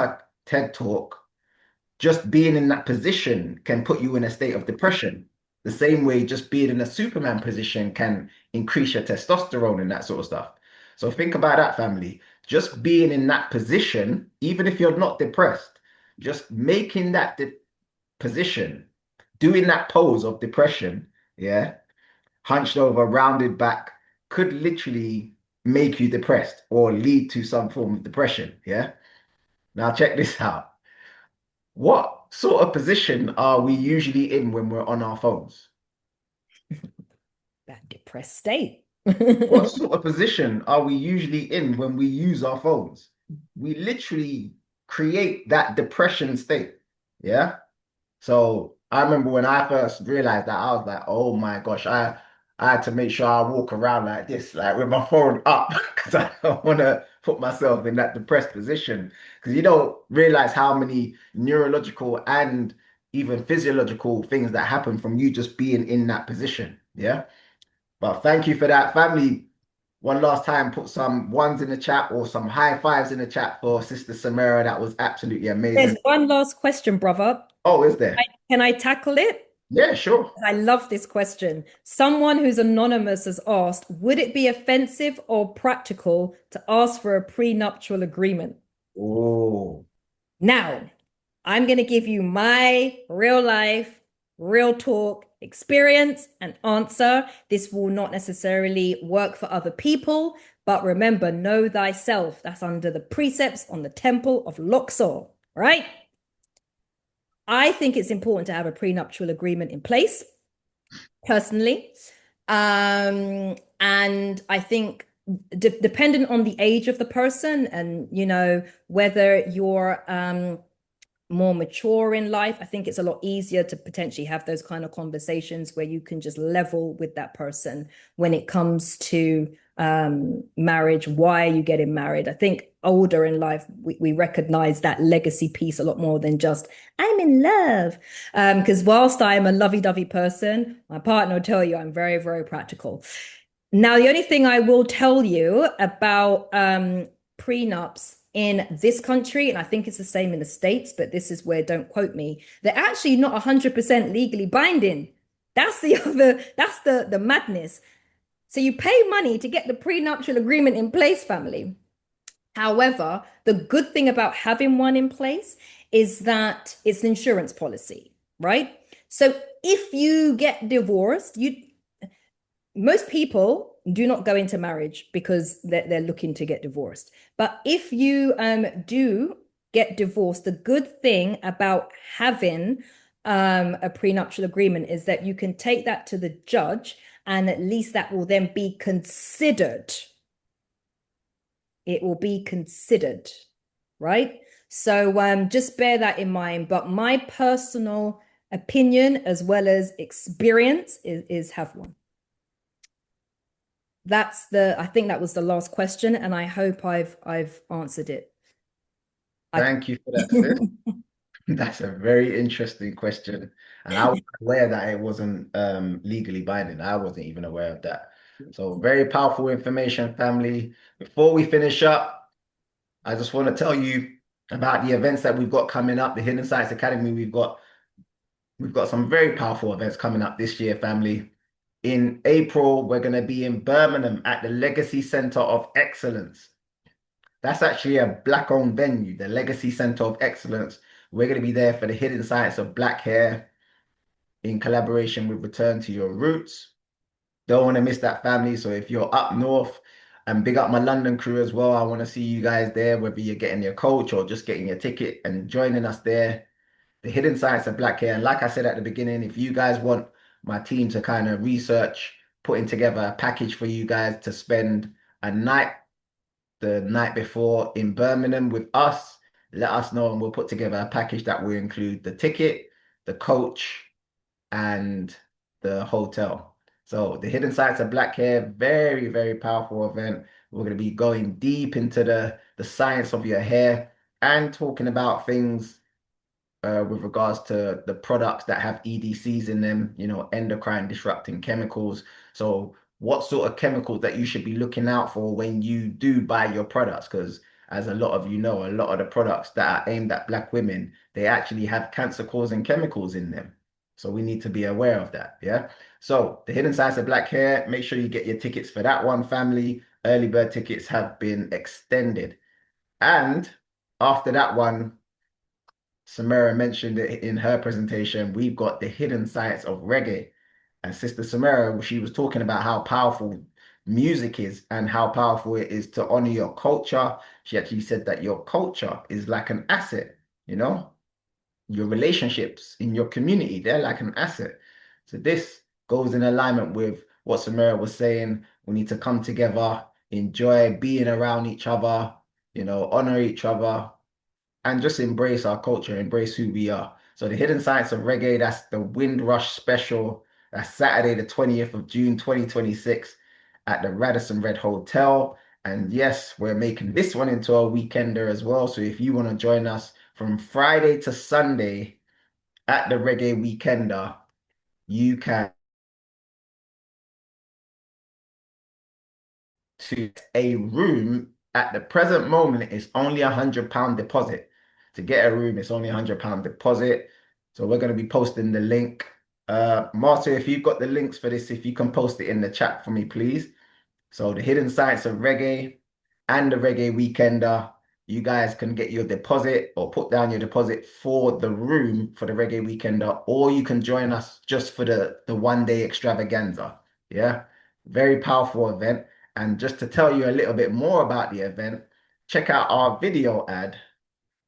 talk, just being in that position can put you in a state of depression. The same way just being in a Superman position can increase your testosterone and that sort of stuff. So think about that, family. Just being in that position, even if you're not depressed, just making that position, doing that pose of depression, yeah, hunched over, rounded back, could literally make you depressed or lead to some form of depression. Yeah. Now check this out. What sort of position are we usually in when we're on our phones? That depressed state. What sort of position are we usually in when we use our phones? We literally create that depression state. Yeah. So I remember when I first realized that, I was like, oh my gosh, I had to make sure I walk around like this, like with my phone up, because I don't want to put myself in that depressed position. Because you don't realize how many neurological and even physiological things that happen from you just being in that position. Yeah. But thank you for that, family. One last time, put some ones in the chat or some high fives in the chat for Sister Semerah. That was absolutely amazing. There's one last question, brother. Oh, is there? Can I tackle it? Yeah, sure. I love this question. Someone who's anonymous has asked, would it be offensive or practical to ask for a prenuptial agreement? Oh. Now, I'm going to give you my real life, real talk experience and answer. This will not necessarily work for other people, but remember, know thyself. That's under the precepts on the Temple of Luxor, right? I think it's important to have a prenuptial agreement in place, personally. And I think dependent on the age of the person and, whether you're more mature in life, I think it's a lot easier to potentially have those kind of conversations where you can just level with that person when it comes to marriage. Why are you getting married? I think older in life, we recognize that legacy piece a lot more than just, I'm in love. Because whilst I am a lovey-dovey person, my partner will tell you I'm very, very practical. Now, the only thing I will tell you about prenups in this country, and I think it's the same in the States, but this is where, don't quote me, they're actually not 100% legally binding. That's the madness. So you pay money to get the prenuptial agreement in place, family. However, the good thing about having one in place is that it's an insurance policy, right? So if you get divorced, most people do not go into marriage because they're looking to get divorced. But if you do get divorced, the good thing about having a prenuptial agreement is that you can take that to the judge, and at least that will then be considered. It will be considered, right? So just bear that in mind. But my personal opinion as well as experience is have one. I think that was the last question, and I hope I've answered it. Thank you for that, sis. That's a very interesting question. And I was aware that it wasn't legally binding. I wasn't even aware of that. So very powerful information, family. Before we finish up, I just want to tell you about the events that we've got coming up. The Hidden Science Academy, we've got some very powerful events coming up this year, family. In April, we're going to be in Birmingham at the Legacy Center of Excellence. That's actually a Black-owned venue, the Legacy Center of Excellence. We're going to be there for the Hidden Science of Black Hair in collaboration with Return to Your Roots. Don't want to miss that, family. So if you're up north, and big up my London crew as well, I want to see you guys there, whether you're getting your coach or just getting your ticket and joining us there. The Hidden Science of Black Hair. And like I said at the beginning, if you guys want my team to kind of research, putting together a package for you guys to spend a night, the night before in Birmingham with us, let us know and we'll put together a package that will include the ticket, the coach, and the hotel. So the Hidden Science of Black Hair, very, very powerful event. We're going to be going deep into the science of your hair and talking about things with regards to the products that have EDCs in them, endocrine disrupting chemicals. So what sort of chemicals that you should be looking out for when you do buy your products? Because as a lot of you know, a lot of the products that are aimed at Black women, they actually have cancer-causing chemicals in them. So we need to be aware of that, yeah? So the Hidden Science of Black Hair, make sure you get your tickets for that one, family. Early bird tickets have been extended. And after that one, Semerah mentioned it in her presentation, we've got the Hidden Science of Reggae. And Sister Semerah, she was talking about how powerful music is and how powerful it is to honor your culture. She actually said that your culture is like an asset, your relationships in your community, they're like an asset. So this goes in alignment with what Semerah was saying. We need to come together, enjoy being around each other, honor each other, and just embrace our culture, embrace who we are. So the Hidden Science of Reggae, that's the Windrush special. That's Saturday, the 20th of June, 2026 at the Radisson Red Hotel. And yes, we're making this one into a weekender as well. So if you want to join us from Friday to Sunday at the Reggae Weekender, you can to a room. At the present moment, it's only £100 deposit. To get a room, it's only £100 deposit. So we're going to be posting the link. Martha, if you've got the links for this, if you can post it in the chat for me, please. So the Hidden Science of Reggae and the Reggae Weekender, you guys can get your deposit or put down your deposit for the room for the Reggae Weekender, or you can join us just for the one-day extravaganza. Yeah, very powerful event. And just to tell you a little bit more about the event, check out our video ad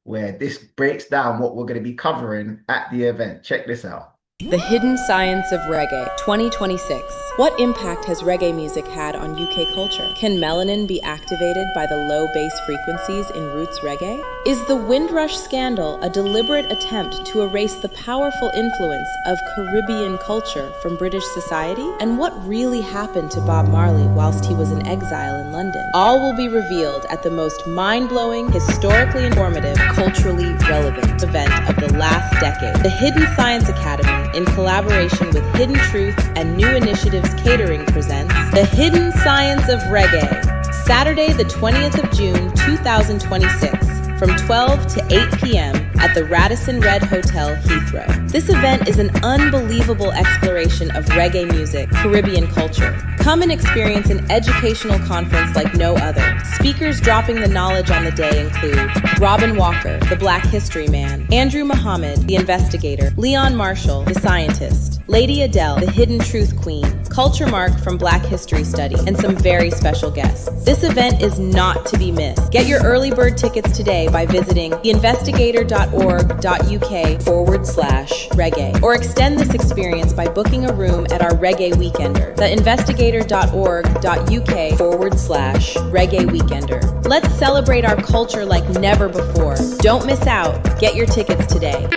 where this breaks down what we're going to be covering at the event. Check this out. The Hidden Science of Reggae 2026. What impact has reggae music had on UK culture? Can melanin be activated by the low bass frequencies in roots reggae? Is the Windrush scandal a deliberate attempt to erase the powerful influence of Caribbean culture from British society? And what really happened to Bob Marley whilst he was in exile in London? All will be revealed at the most mind-blowing, historically informative, culturally relevant event of the last decade. The Hidden Science Academy, in collaboration with Hidden Truth and New Initiatives Catering, presents The Hidden Science of Reggae, Saturday the 20th of June 2026 from 12 to 8 p.m. at the Radisson Red Hotel, Heathrow. This event is an unbelievable exploration of reggae music, Caribbean culture. Come and experience an educational conference like no other. Speakers dropping the knowledge on the day include Robin Walker, the Black History Man, Andrew Muhammad, the investigator, Leon Marshall, the scientist, Lady Adele, the Hidden Truth Queen, Culture Mark from Black History Study, and some very special guests. This event is not to be missed. Get your early bird tickets today by visiting theinvestigator.org.uk/reggae, or extend this experience by booking a room at our Reggae Weekender, theinvestigator.org.uk/reggae weekender. Let's celebrate our culture like never before. Don't miss out. Get your tickets today.